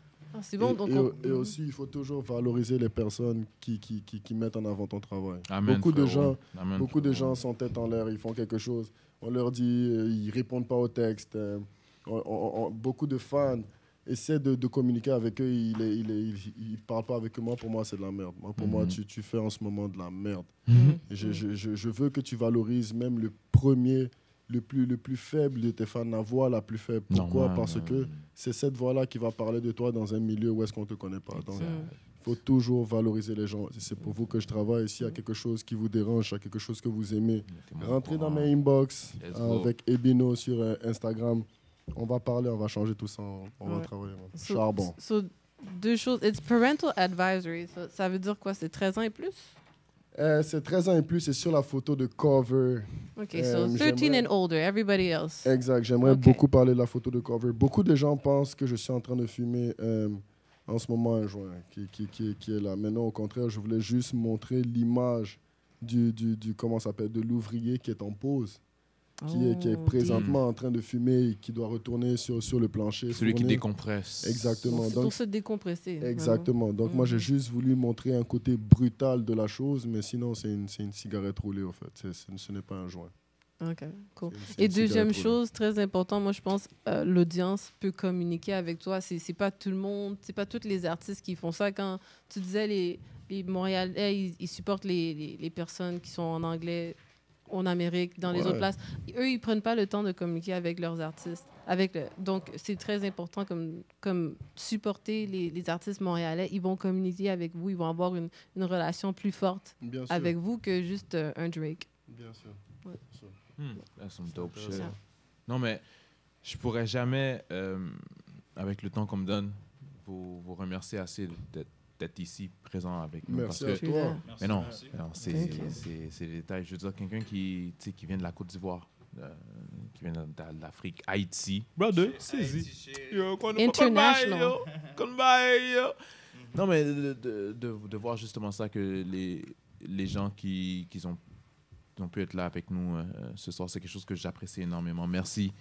C'est bon, et aussi, il faut toujours valoriser les personnes qui mettent en avant ton travail. Amen, beaucoup de gens sont tête en l'air, ils font quelque chose. On leur dit, ils répondent pas au texte. Beaucoup de fans essaient de communiquer avec eux, ils parlent pas avec eux. Moi, pour moi, c'est de la merde. Pour moi, tu fais en ce moment de la merde. Je veux que tu valorises même le premier... le plus faible de tes fans, la voix la plus faible. Pourquoi? Parce que c'est cette voix-là qui va parler de toi dans un milieu où est-ce qu'on ne te connaît pas. Donc, il faut toujours valoriser les gens. C'est pour vous que je travaille. S'il y a quelque chose qui vous dérange, s'il y a quelque chose que vous aimez, rentrez dans mes inbox avec Ebino sur Instagram. On va parler, on va changer tout ça. On va travailler. Charbon. Deux choses. It's parental advisory. Ça veut dire quoi? C'est 13 ans et plus? C'est 13 ans et plus, c'est sur la photo de cover. OK, so 13 and older, everybody else. Exact, j'aimerais beaucoup parler de la photo de cover. Beaucoup de gens pensent que je suis en train de fumer en ce moment un joint qui est là. Mais non, au contraire, je voulais juste montrer l'image du comment ça s'appelle, de l'ouvrier qui est en pause. Qui est présentement en train de fumer et qui doit retourner sur le plancher. Celui qui décompresse. Exactement. Donc, pour se décompresser. Exactement. Donc, moi, j'ai juste voulu montrer un côté brutal de la chose, mais sinon, c'est une cigarette roulée, en fait. Ce n'est pas un joint. OK, cool. Et deuxième chose, très important, moi, je pense, l'audience peut communiquer avec toi. C'est pas tout le monde, c'est pas tous les artistes qui font ça. Quand tu disais les Montréalais, ils supportent les personnes qui sont en anglais en Amérique, dans les autres places. Eux, ils prennent pas le temps de communiquer avec leurs artistes. Donc, c'est très important comme supporter les artistes montréalais. Ils vont communiquer avec vous. Ils vont avoir une relation plus forte avec vous que juste un Drake. Bien sûr. That's some dope shit. Non, mais je pourrais jamais, avec le temps qu'on me donne, vous remercier assez d'être ici, présent avec nous. Merci à toi. Mais non, c'est les détails. Je veux dire, quelqu'un qui vient de la Côte d'Ivoire, qui vient de l'Afrique, Haïti. Brother, c'est International. Non, mais de voir justement ça, que les gens qui ont pu être là avec nous ce soir, c'est quelque chose que j'apprécie énormément. Merci.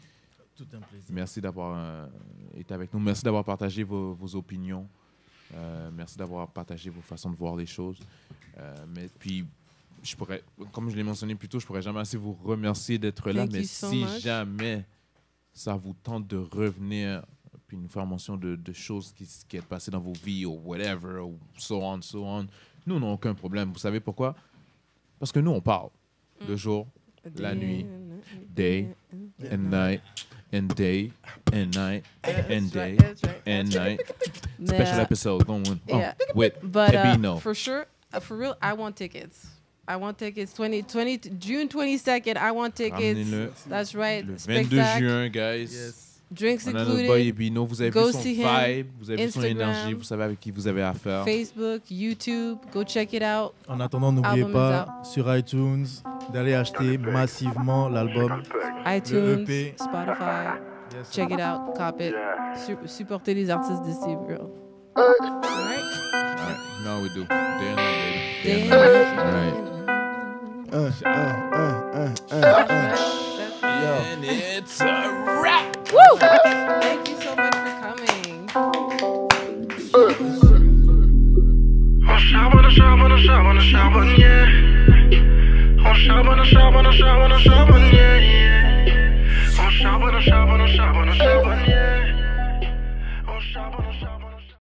Tout un plaisir. Merci d'avoir été avec nous. Merci d'avoir partagé vos opinions. Merci d'avoir partagé vos façons de voir les choses. Mais puis, comme je l'ai mentionné plus tôt, je pourrais jamais assez vous remercier d'être là. Mais si jamais ça vous tente de revenir puis nous faire mention de choses qui sont passées dans vos vies ou whatever, ou so on, nous n'avons aucun problème. Vous savez pourquoi? Parce que nous, on parle. Le jour, la nuit, day and night, and day and night, and day and night. Special episode going on with Ebino. For sure, for real, I want tickets. I want tickets. June 22nd, I want tickets. That's right. Le 22 juin, guys. Yes. Drinks on a included. notre boy Ebino. Vous avez Go vu son see vibe, him. vous avez vu son énergie, vous savez avec qui vous avez affaire. Facebook, YouTube, go check it out. En attendant, n'oubliez Album pas sur iTunes d'aller acheter massivement l'album. iTunes, le EP. Spotify, Yes. check it out, cop it. Supportez les artistes d'ici, bro. Alright? No, we do. Day and night, baby. Day and All night. right. And it's a wrap. Woo! Thank you so much for coming. On charbonne, yeah. On charbonne,